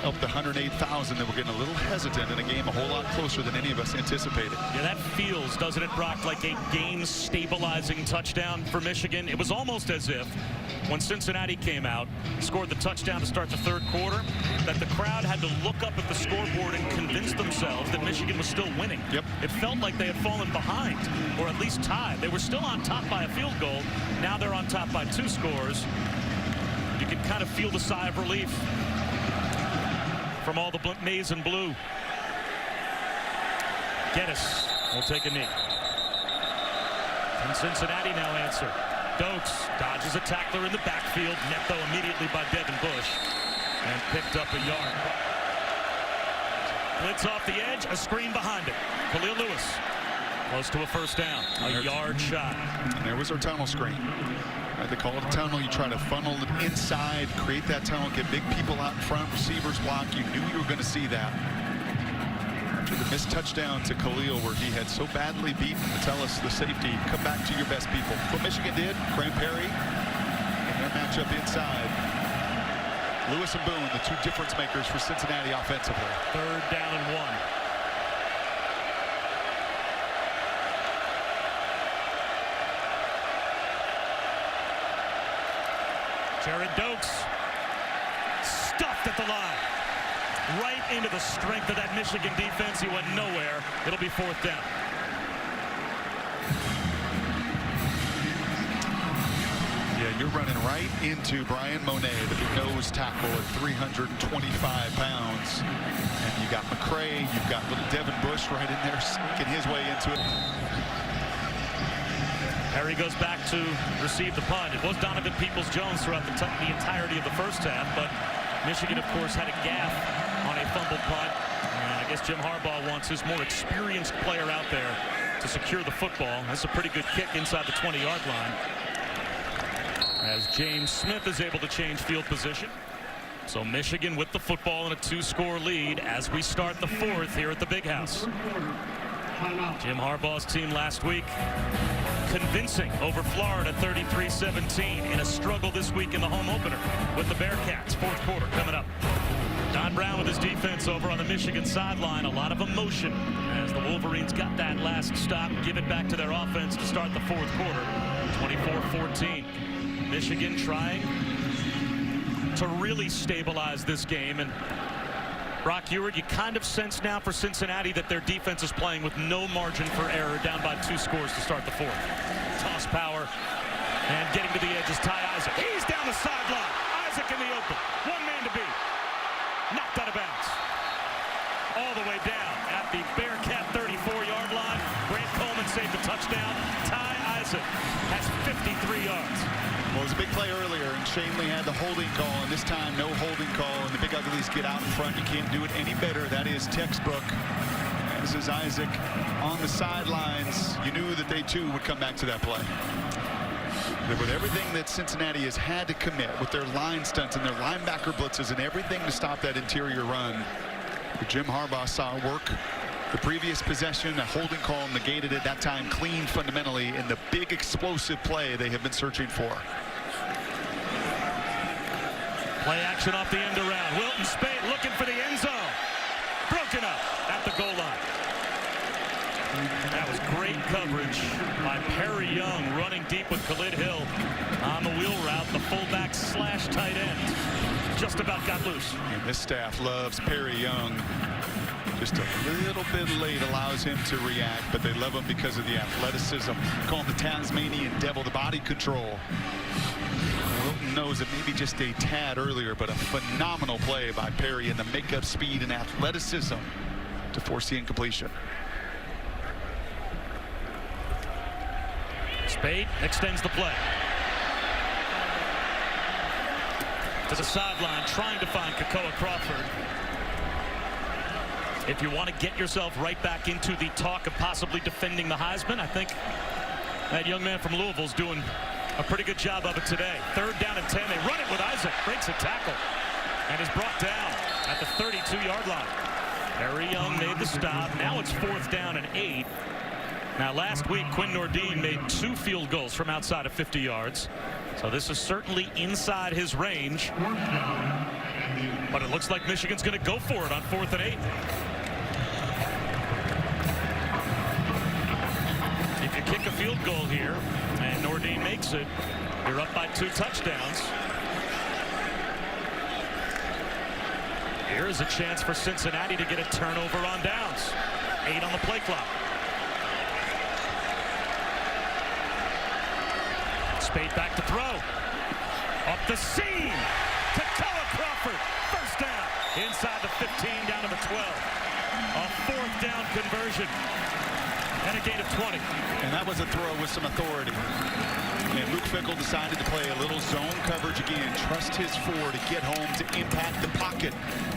help the 108,000 that were getting a little hesitant in a game a whole lot closer than any of us anticipated. Yeah, that feels, doesn't it, Brock, like a game-stabilizing touchdown for Michigan. It was almost as if when Cincinnati came out, scored the touchdown to start the 3rd quarter, that the crowd had to look up at the scoreboard and convince themselves that Michigan was still winning. Yep. It felt like they had fallen behind, or at least tied. They were still on top by a field goal. Now they're on top by 2 scores. You can kind of feel the sigh of relief from all the maize and blue. Geddes will take a knee. And Cincinnati now answer. Dokes dodges a tackler in the backfield. Net though immediately by Devin Bush. And picked up a yard. Blitz off the edge, a screen behind it. Khalil Lewis close to a 1st down. A yard shot. And there was our tunnel screen. They call it a tunnel. You try to funnel it inside, create that tunnel, get big people out in front, receivers block. You knew you were going to see that. After the missed touchdown to Khalil, where he had so badly beaten Metellus, the safety, come back to your best people. What Michigan did, Grant Perry, and their matchup inside. Lewis and Boone, the 2 difference makers for Cincinnati offensively. 3rd down and 1. Jared Dokes stuffed at the line. Right into the strength of that Michigan defense. He went nowhere. It'll be 4th down. Yeah, you're running right into Brian Monet, the big nose tackle at 325 pounds. And you got McCray, you've got little Devin Bush right in there sneaking his way into it. Harry goes back to receive the punt. It was Donovan Peoples-Jones throughout the entirety of the 1st half, but Michigan, of course, had a gaffe on a fumbled punt. And I guess Jim Harbaugh wants his more experienced player out there to secure the football. That's a pretty good kick inside the 20-yard line, as James Smith is able to change field position. So Michigan with the football in a 2-score lead as we start the 4th here at the Big House. Jim Harbaugh's team last week convincing over Florida 33-17 in a struggle this week in the home opener with the Bearcats. 4th quarter coming up. Don Brown with his defense over on the Michigan sideline. A lot of emotion as the Wolverines got that last stop, give it back to their offense to start the 4th quarter. 24-14. Michigan trying to really stabilize this game. And Brock Ewart, you kind of sense now for Cincinnati that their defense is playing with no margin for error, down by 2 scores to start the 4th. Toss power, and getting to the edge is Ty Isaac. He's down the sideline. Isaac in the open. One man to beat. Knocked out of bounds. All the way down at the Bearcat 34-yard line. Grant Coleman saved the touchdown. Ty Isaac has 53 yards. Well, it was a big play earlier, and Shanley had the holding call, and this time no holding call, and the Big Uglies get out in front. You can't do it any better. That is textbook. This is Isaac on the sidelines. You knew that they, too, would come back to that play. With everything that Cincinnati has had to commit with their line stunts and their linebacker blitzes and everything to stop that interior run, Jim Harbaugh saw it work. The previous possession, a holding call negated it. That time clean fundamentally in the big explosive play they have been searching for. Play action off the end around. Wilton Speight looking for the end zone. Broken up at the goal line. That was great coverage by Perry Young, running deep with Khalid Hill on the wheel route. The fullback slash tight end just about got loose. And this staff loves Perry Young. Just a little bit late allows him to react, but they love him because of the athleticism. Call him the Tasmanian Devil, the body control. Wilton knows it maybe just a tad earlier, but a phenomenal play by Perry and the makeup speed and athleticism to force the incompletion. Speight extends the play to the sideline, trying to find Kekoa Crawford. If you want to get yourself right back into the talk of possibly defending the Heisman, I think that young man from Louisville's doing a pretty good job of it today. 3rd down and 10. They run it with Isaac. Breaks a tackle and is brought down at the 32-yard line. Perry Young made the stop. Now it's 4th down and 8. Now, last week, Quinn Nordin made 2 field goals from outside of 50 yards. So this is certainly inside his range. But it looks like Michigan's going to go for it on 4th and 8. If you kick a field goal here and Nordin makes it, you're up by 2 touchdowns. Here is a chance for Cincinnati to get a turnover on downs. 8 on the play clock. Speight back to throw. Up the seam. Kekoa Crawford. 1st down. Inside the 15, down to the 12. A 4th down conversion. And a gain of 20. And that was a throw with some authority. And Luke Fickell decided to play a little zone coverage again. Trust his 4 to get home to impact the pocket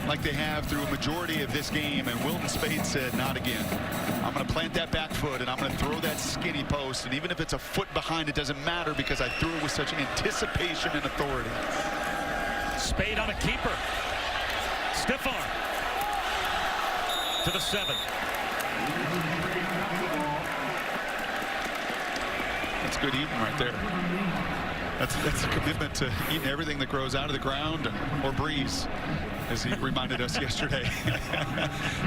like they have through a majority of this game. And Wilton Speight said, not again. I'm going to plant that back foot and I'm going to throw that skinny post. And even if it's a foot behind, it doesn't matter because I threw it with such anticipation and authority. Speight on a keeper. Stiff arm. To the 7. That's good eating right there. That's a commitment to eating everything that grows out of the ground or breeze, as he reminded us yesterday.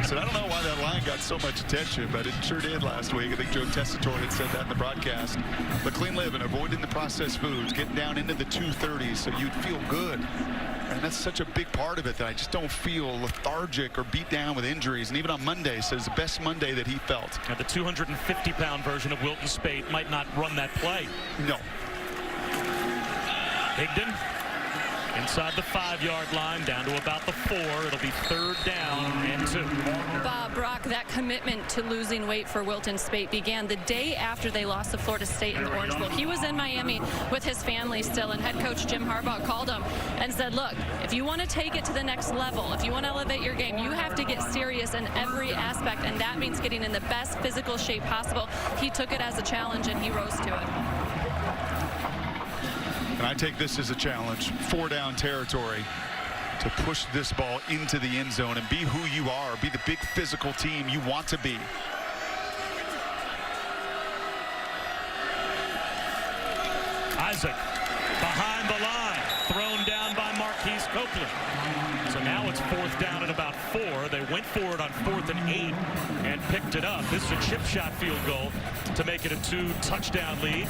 So I don't know why that line got so much attention, but it sure did last week. I think Joe Tessitore had said that in the broadcast. But clean living, avoiding the processed foods, getting down into the 230s so you'd feel good. And that's such a big part of it that I just don't feel lethargic or beat down with injuries. And even on Monday, says the best Monday that he felt. Now the 250-pound version of Wilton Speight might not run that play. No. Higdon inside the 5-yard line, down to about the 4. It'll be 3rd down and 2. Brock, that commitment to losing weight for Wilton Speight began the day after they lost to Florida State in the Orange Bowl. He was in Miami with his family still, and head coach Jim Harbaugh called him and said, look, if you want to take it to the next level, if you want to elevate your game, you have to get serious in every aspect, and that means getting in the best physical shape possible. He took it as a challenge, and he rose to it. And I take this as a challenge, 4-down territory, to push this ball into the end zone and be who you are, be the big physical team you want to be. Isaac behind the line, thrown down by Marquise Copeland. So now it's 4th down at about 4. They went for it on 4th and 8 and picked it up. This is a chip shot field goal to make it a 2-touchdown lead.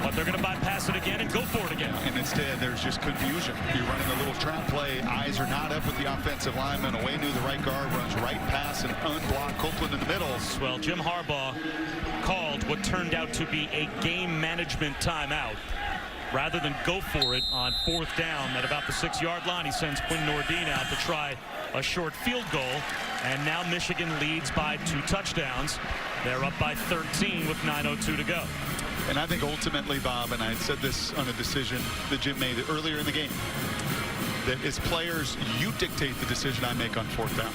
But they're going to bypass it again and go for it again. And instead, there's just confusion. You're running a little trap play. Eyes are not up with the offensive lineman. Away to the right guard, runs right past and unblocked Copeland in the middle. Well, Jim Harbaugh called what turned out to be a game management timeout. rather than go for it on 4th down at about the 6-yard line, he sends Quinn Nordine out to try a short field goal. And now Michigan leads by 2 touchdowns. They're up by 13 with 9:02 to go. And I think ultimately, Bob, and I said this on a decision that Jim made earlier in the game, that as players, you dictate the decision I make on 4th down.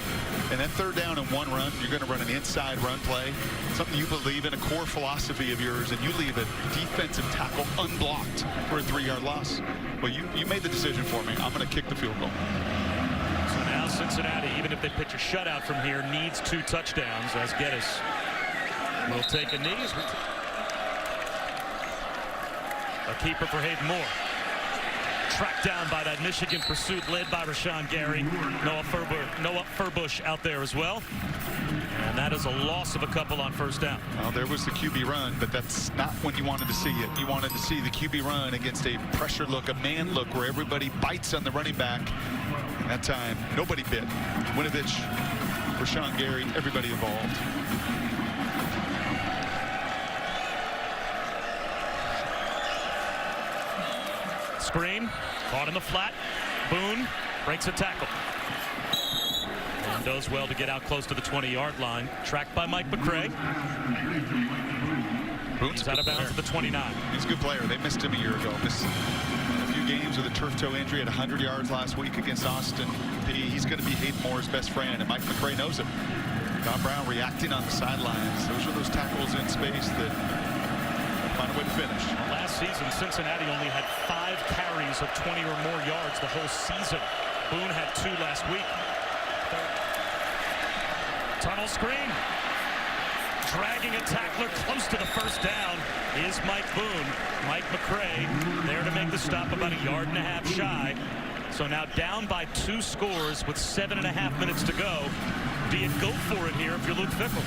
And that 3rd down and 1 run, you're going to run an inside run play, something you believe in, a core philosophy of yours, and you leave a defensive tackle unblocked for a 3-yard loss. Well, you made the decision for me. I'm going to kick the field goal. So now Cincinnati, even if they pitch a shutout from here, needs 2 touchdowns as Geddes will take a knee. A keeper for Hayden Moore. Tracked down by that Michigan pursuit led by Rashawn Gary. Noah Furbush out there as well. And that is a loss of a couple on 1st down. Well, there was the QB run, but that's not when you wanted to see it. You wanted to see the QB run against a pressure look, a man look, where everybody bites on the running back. And that time, nobody bit. Winovich, Rashawn Gary, everybody involved. Screen, caught in the flat. Boone breaks a tackle. And does well to get out close to the 20-yard line. Tracked by Mike McCray. Boone's out of bounds at the 29. He's a good player. They missed him a year ago. Missed a few games with a turf toe injury at 100 yards last week against Austin. He's going to be Hayden Moore's best friend, and Mike McCray knows it. Don Brown reacting on the sidelines. Those are those tackles in space that find a way to finish. Last season, Cincinnati only had 5 carries of 20 or more yards the whole season. Boone had 2 last week. Tunnel screen. Dragging a tackler close to the 1st down is Mike Boone. Mike McCray there to make the stop about 1.5 yards shy. So now down by 2 scores with 7.5 minutes to go. Do you go for it here if you're Luke Fickell?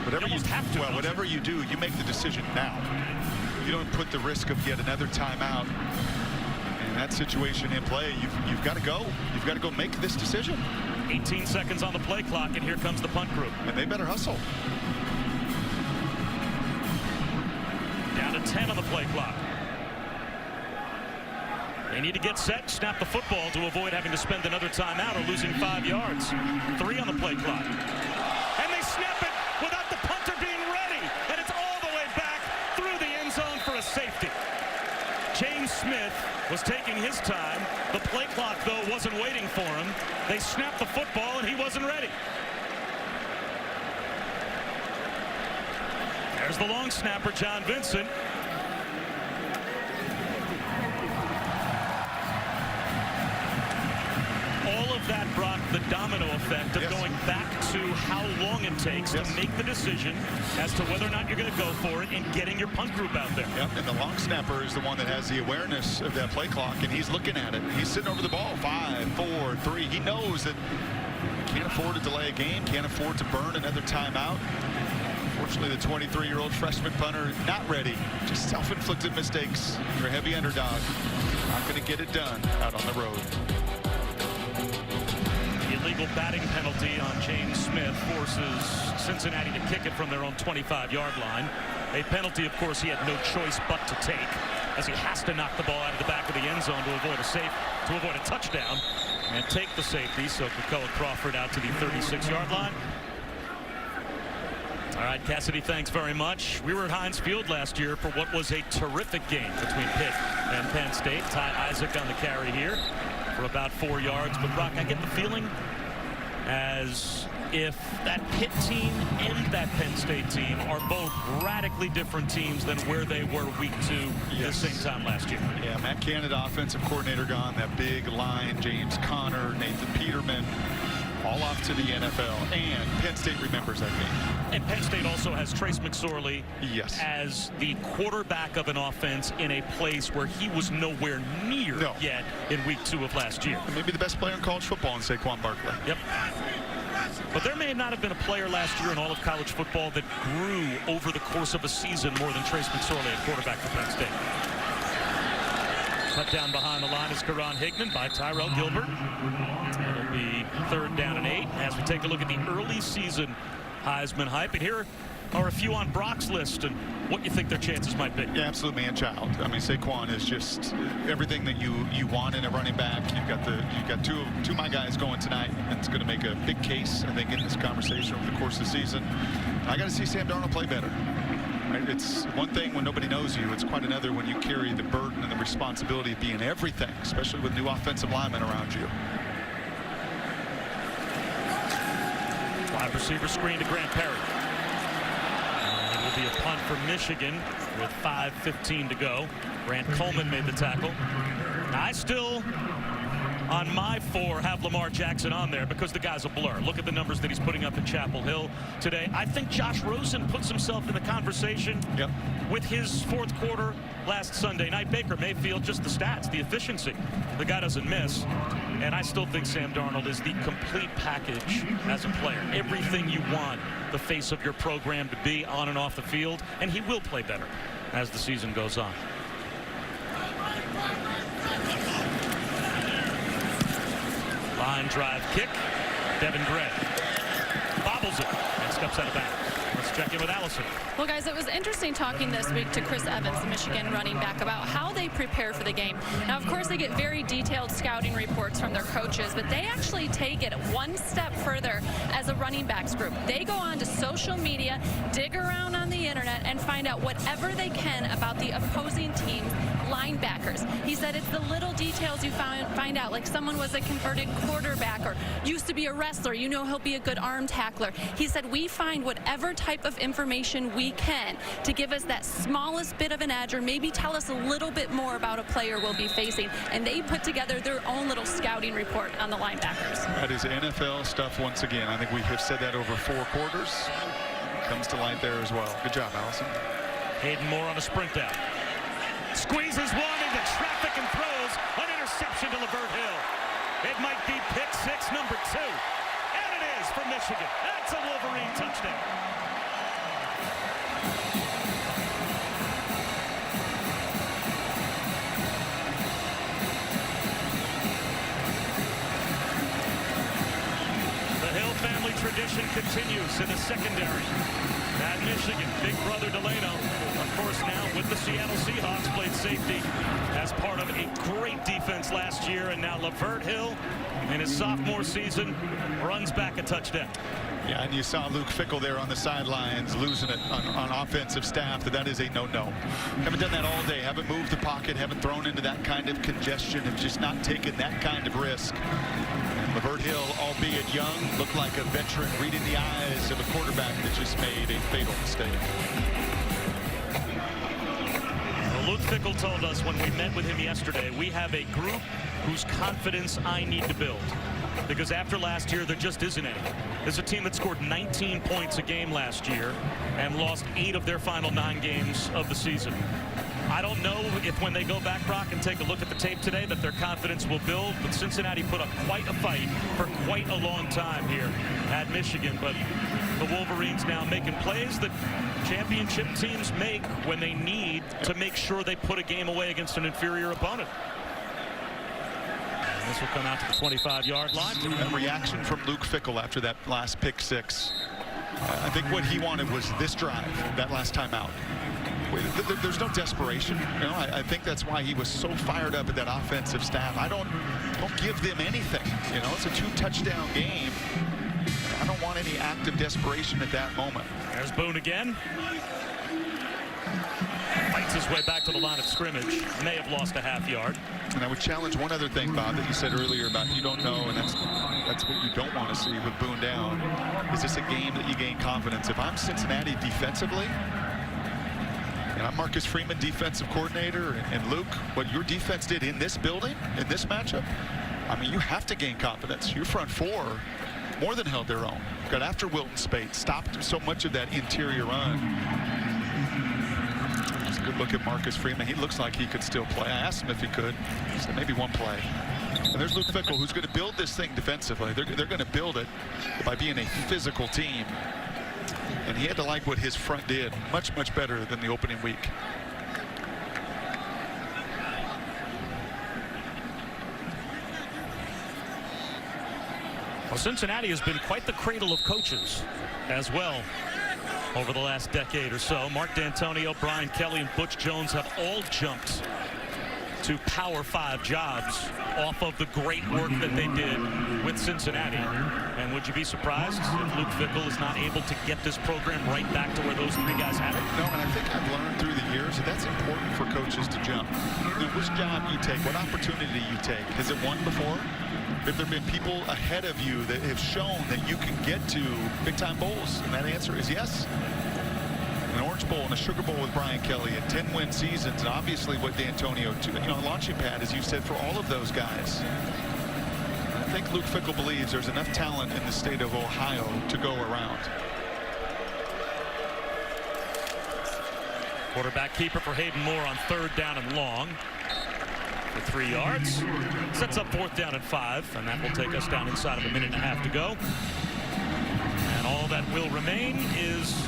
Whatever you have to. Well, whatever you do, you make the decision now. You don't put the risk of yet another timeout. In that situation in play, you've got to go. You've got to go make this decision. 18 seconds on the play clock, and here comes the punt crew. And they better hustle. Down to 10 on the play clock. They need to get set, snap the football to avoid having to spend another timeout or losing 5 yards. 3 on the play clock. And they snap it without the punter being ready. And it's all the way back through the end zone for a safety. James Smith was taking his time. The play clock, though, wasn't waiting for him. They snapped the football, and he wasn't ready. There's the long snapper, John Vincent. All of that brought the domino effect of going back to how long it takes to make the decision as to whether or not you're going to go for it and getting your punt group out there. Yep, and the long snapper is the one that has the awareness of that play clock, and he's looking at it. He's sitting over the ball. 5, 4, 3. He knows that he can't afford to delay a game, can't afford to burn another timeout. Unfortunately, the 23-year-old freshman punter not ready. Just self-inflicted mistakes. You're a heavy underdog. Not going to get it done out on the road. Illegal batting penalty on James Smith forces Cincinnati to kick it from their own 25-yard line. A penalty, of course, he had no choice but to take, as he has to knock the ball out of the back of the end zone to avoid a touchdown and take the safety. So Krakoa Crawford out to the 36-yard line. All right, Cassidy, thanks very much. We were at Heinz Field last year for what was a terrific game between Pitt and Penn State. Ty Isaac on the carry here for about 4 yards. But, Brock, I get the feeling as if that Pitt team and that Penn State team are both radically different teams than where they were week 2 the same time last year. Yeah, Matt Canada, offensive coordinator, gone. That big line, James Conner, Nathan Peterman, all off to the NFL. And Penn State remembers that game. And Penn State also has Trace McSorley as the quarterback of an offense in a place where he was nowhere near yet in week 2 of last year. And maybe the best player in college football in Saquon Barkley. Yep. But there may not have been a player last year in all of college football that grew over the course of a season more than Trace McSorley at quarterback for Penn State. Cut down behind the line is Karan Higman by Tyrell Gilbert. It'll be 3rd down and 8 as we take a look at the early season Heisman hype. And here are a few on Brock's list and what you think their chances might be. Yeah, absolute man-child. I mean, Saquon is just everything that you want in a running back. You've got two of my guys going tonight, and it's going to make a big case, I think, in this conversation over the course of the season. I got to see Sam Darnold play better. Right? It's one thing when nobody knows you. It's quite another when you carry the burden and the responsibility of being everything, especially with new offensive linemen around you. Wide receiver screen to Grant Perry. It will be a punt for Michigan with 5:15 to go. Grant Coleman made the tackle. I still, on my 4, have Lamar Jackson on there because the guy's a blur. Look at the numbers that he's putting up in Chapel Hill today. I think Josh Rosen puts himself in the conversation with his 4th quarter last Sunday night. Baker Mayfield, just the stats, the efficiency. The guy doesn't miss. And I still think Sam Darnold is the complete package as a player. Everything you want the face of your program to be on and off the field. And he will play better as the season goes on. Line drive kick. Devin Gray bobbles it and steps out of bounds. Let's check in with Allison. Well, guys, it was interesting talking this week to Chris Evans, the Michigan running back, about how they prepare for the game. Now, of course, they get very detailed scouting reports from their coaches, but they actually take it one step further as a running backs group. They go on to social media, dig around on the internet, and find out whatever they can about the opposing team's linebackers. He said it's the little details you find out, like someone was a converted quarterback or used to be a wrestler. You know he'll be a good arm tackler. He said we find whatever type of information we can to give us that smallest bit of an edge or maybe tell us a little bit more about a player we'll be facing. And they put together their own little scouting report on the linebackers. That is NFL stuff once again. I think we have said that over 4 quarters. Comes to light there as well. Good job, Allison. Hayden Moore on a sprint out. Squeezes one into traffic and throws an interception to Lavert Hill. It might be pick 6 number 2. And it is for Michigan. That's a Wlverine touchdown. The Hill family tradition continues in the secondary. At Michigan, big brother Delano, of course, now with the Seattle Seahawks, played safety as part of a great defense last year. And now Lavert Hill, in his sophomore season, runs back a touchdown. Yeah, and you saw Luke Fickell there on the sidelines losing it on offensive staff. That is a no-no. Haven't done that all day. Haven't moved the pocket. Haven't thrown into that kind of congestion. Have just not taken that kind of risk. Lavert Hill, albeit young, looked like a veteran reading the eyes of a quarterback that just made a fatal mistake. Well, Luke Fickell told us when we met with him yesterday, we have a group whose confidence I need to build. Because after last year, there just isn't any. There's a team that scored 19 points a game last year and lost 8 of their final 9 games of the season. I don't know if when they go back, Brock, and take a look at the tape today that their confidence will build, but Cincinnati put up quite a fight for quite a long time here at Michigan. But the Wolverines now making plays that championship teams make when they need to make sure they put a game away against an inferior opponent. And this will come out to the 25-yard line. That reaction from Luke Fickell after that last pick 6. I think what he wanted was this drive, that last time out. There's no desperation. You know, I think that's why he was so fired up at that offensive staff. Don't give them anything. You know, it's a 2-touchdown game. I don't want any act of desperation at that moment. There's Boone again. Fights his way back to the line of scrimmage. May have lost a half yard. And I would challenge one other thing, Bob, that you said earlier about you don't know, and that's what you don't want to see with Boone down. Is this a game that you gain confidence? If I'm Cincinnati defensively, and I'm Marcus Freeman, defensive coordinator, and Luke, what your defense did in this building, in this matchup, I mean, you have to gain confidence. Your front 4 more than held their own. Got after Wilton Spate, stopped so much of that interior run. Just a good look at Marcus Freeman. He looks like he could still play. I asked him if he could. He said maybe one play. And there's Luke Fickell, who's going to build this thing defensively. They're going to build it by being a physical team. And he had to like what his front did much, much better than the opening week. Well, Cincinnati has been quite the cradle of coaches as well. over the last decade or so. Mark D'Antonio, Brian Kelly, and Butch Jones have all jumped to Power 5 jobs off of the great work that they did with Cincinnati. And would you be surprised if Luke Fickell is not able to get this program right back to where those three guys had it? No, and I think I've learned through the years that that's important for coaches to jump. You know, which job you take, what opportunity you take. Has it won before? Have there been people ahead of you that have shown that you can get to big-time bowls? And that answer is yes. An Orange Bowl and a Sugar Bowl with Brian Kelly and 10-win seasons, and obviously what D'Antonio, you know, a launching pad, as you said, for all of those guys. I think Luke Fickell believes there's enough talent in the state of Ohio to go around. Quarterback keeper for Hayden Moore on 3rd down and long for 3 yards. Sets up 4th down and 5, and that will take us down inside of a minute and a half to go. And all that will remain is,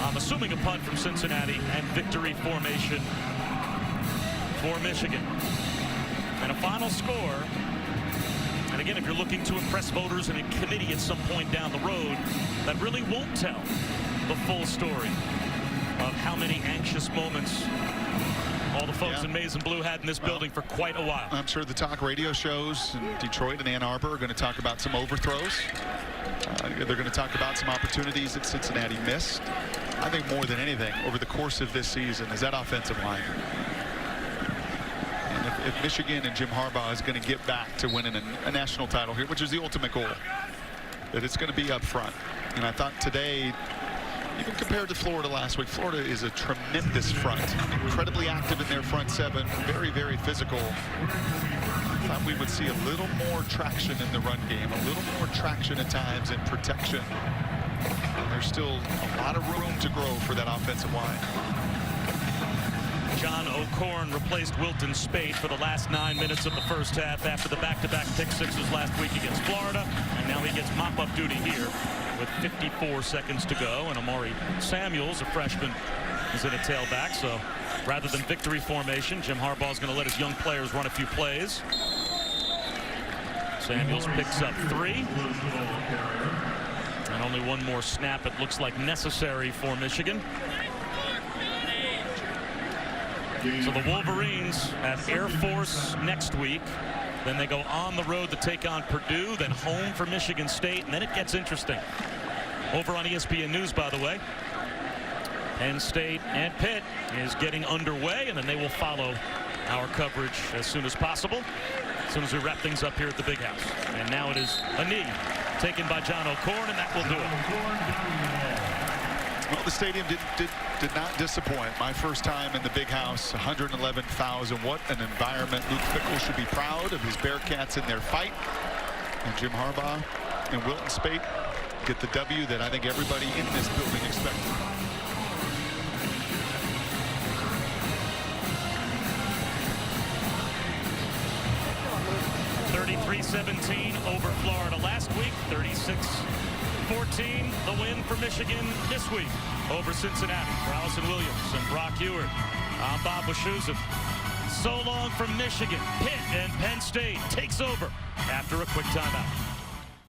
I'm assuming, a punt from Cincinnati and victory formation for Michigan. And a final score. And again, if you're looking to impress voters in a committee at some point down the road, that really won't tell the full story of how many anxious moments all the folks in maize and blue had in this building for quite a while. I'm sure the talk radio shows in Detroit and Ann Arbor are going to talk about some overthrows. They're going to talk about some opportunities that Cincinnati missed. I think more than anything over the course of this season is that offensive line. And if Michigan and Jim Harbaugh is going to get back to winning a national title here, which is the ultimate goal, that it's going to be up front. And I thought today, even compared to Florida last week, Florida is a tremendous front, incredibly active in their front 7, very, very physical. I thought we would see a little more traction in the run game, a little more traction at times in protection. And there's still a lot of room to grow for that offensive line. John O'Corn replaced Wilton Spate for the last 9 minutes of the first half after the back-to-back pick sixes last week against Florida. And now he gets mop-up duty here with 54 seconds to go. And Amari Samuels, a freshman, is in a tailback. So rather than victory formation, Jim Harbaugh is going to let his young players run a few plays. Samuels picks up 3. And only one more snap, it looks like, necessary for Michigan. So the Wolverines at Air Force next week. Then they go on the road to take on Purdue, then home for Michigan State, and then it gets interesting. Over on ESPN News, by the way, Penn State and Pitt is getting underway, and then they will follow our coverage as soon as possible, as soon as we wrap things up here at the Big House. And now it is a knee taken by John O'Corn, and that will do it. Well, the stadium did not disappoint. My first time in the Big House, 111,000. What an environment. Luke Fickell should be proud of his Bearcats in their fight. And Jim Harbaugh and Wilton Spate get the W that I think everybody in this building expected. (33-17) over Florida last week. 36-14, the win for Michigan this week over Cincinnati. For Allison Williams and Brock Ewert, I'm Bob Wischusen. So long from Michigan. Pitt and Penn State takes over after a quick timeout.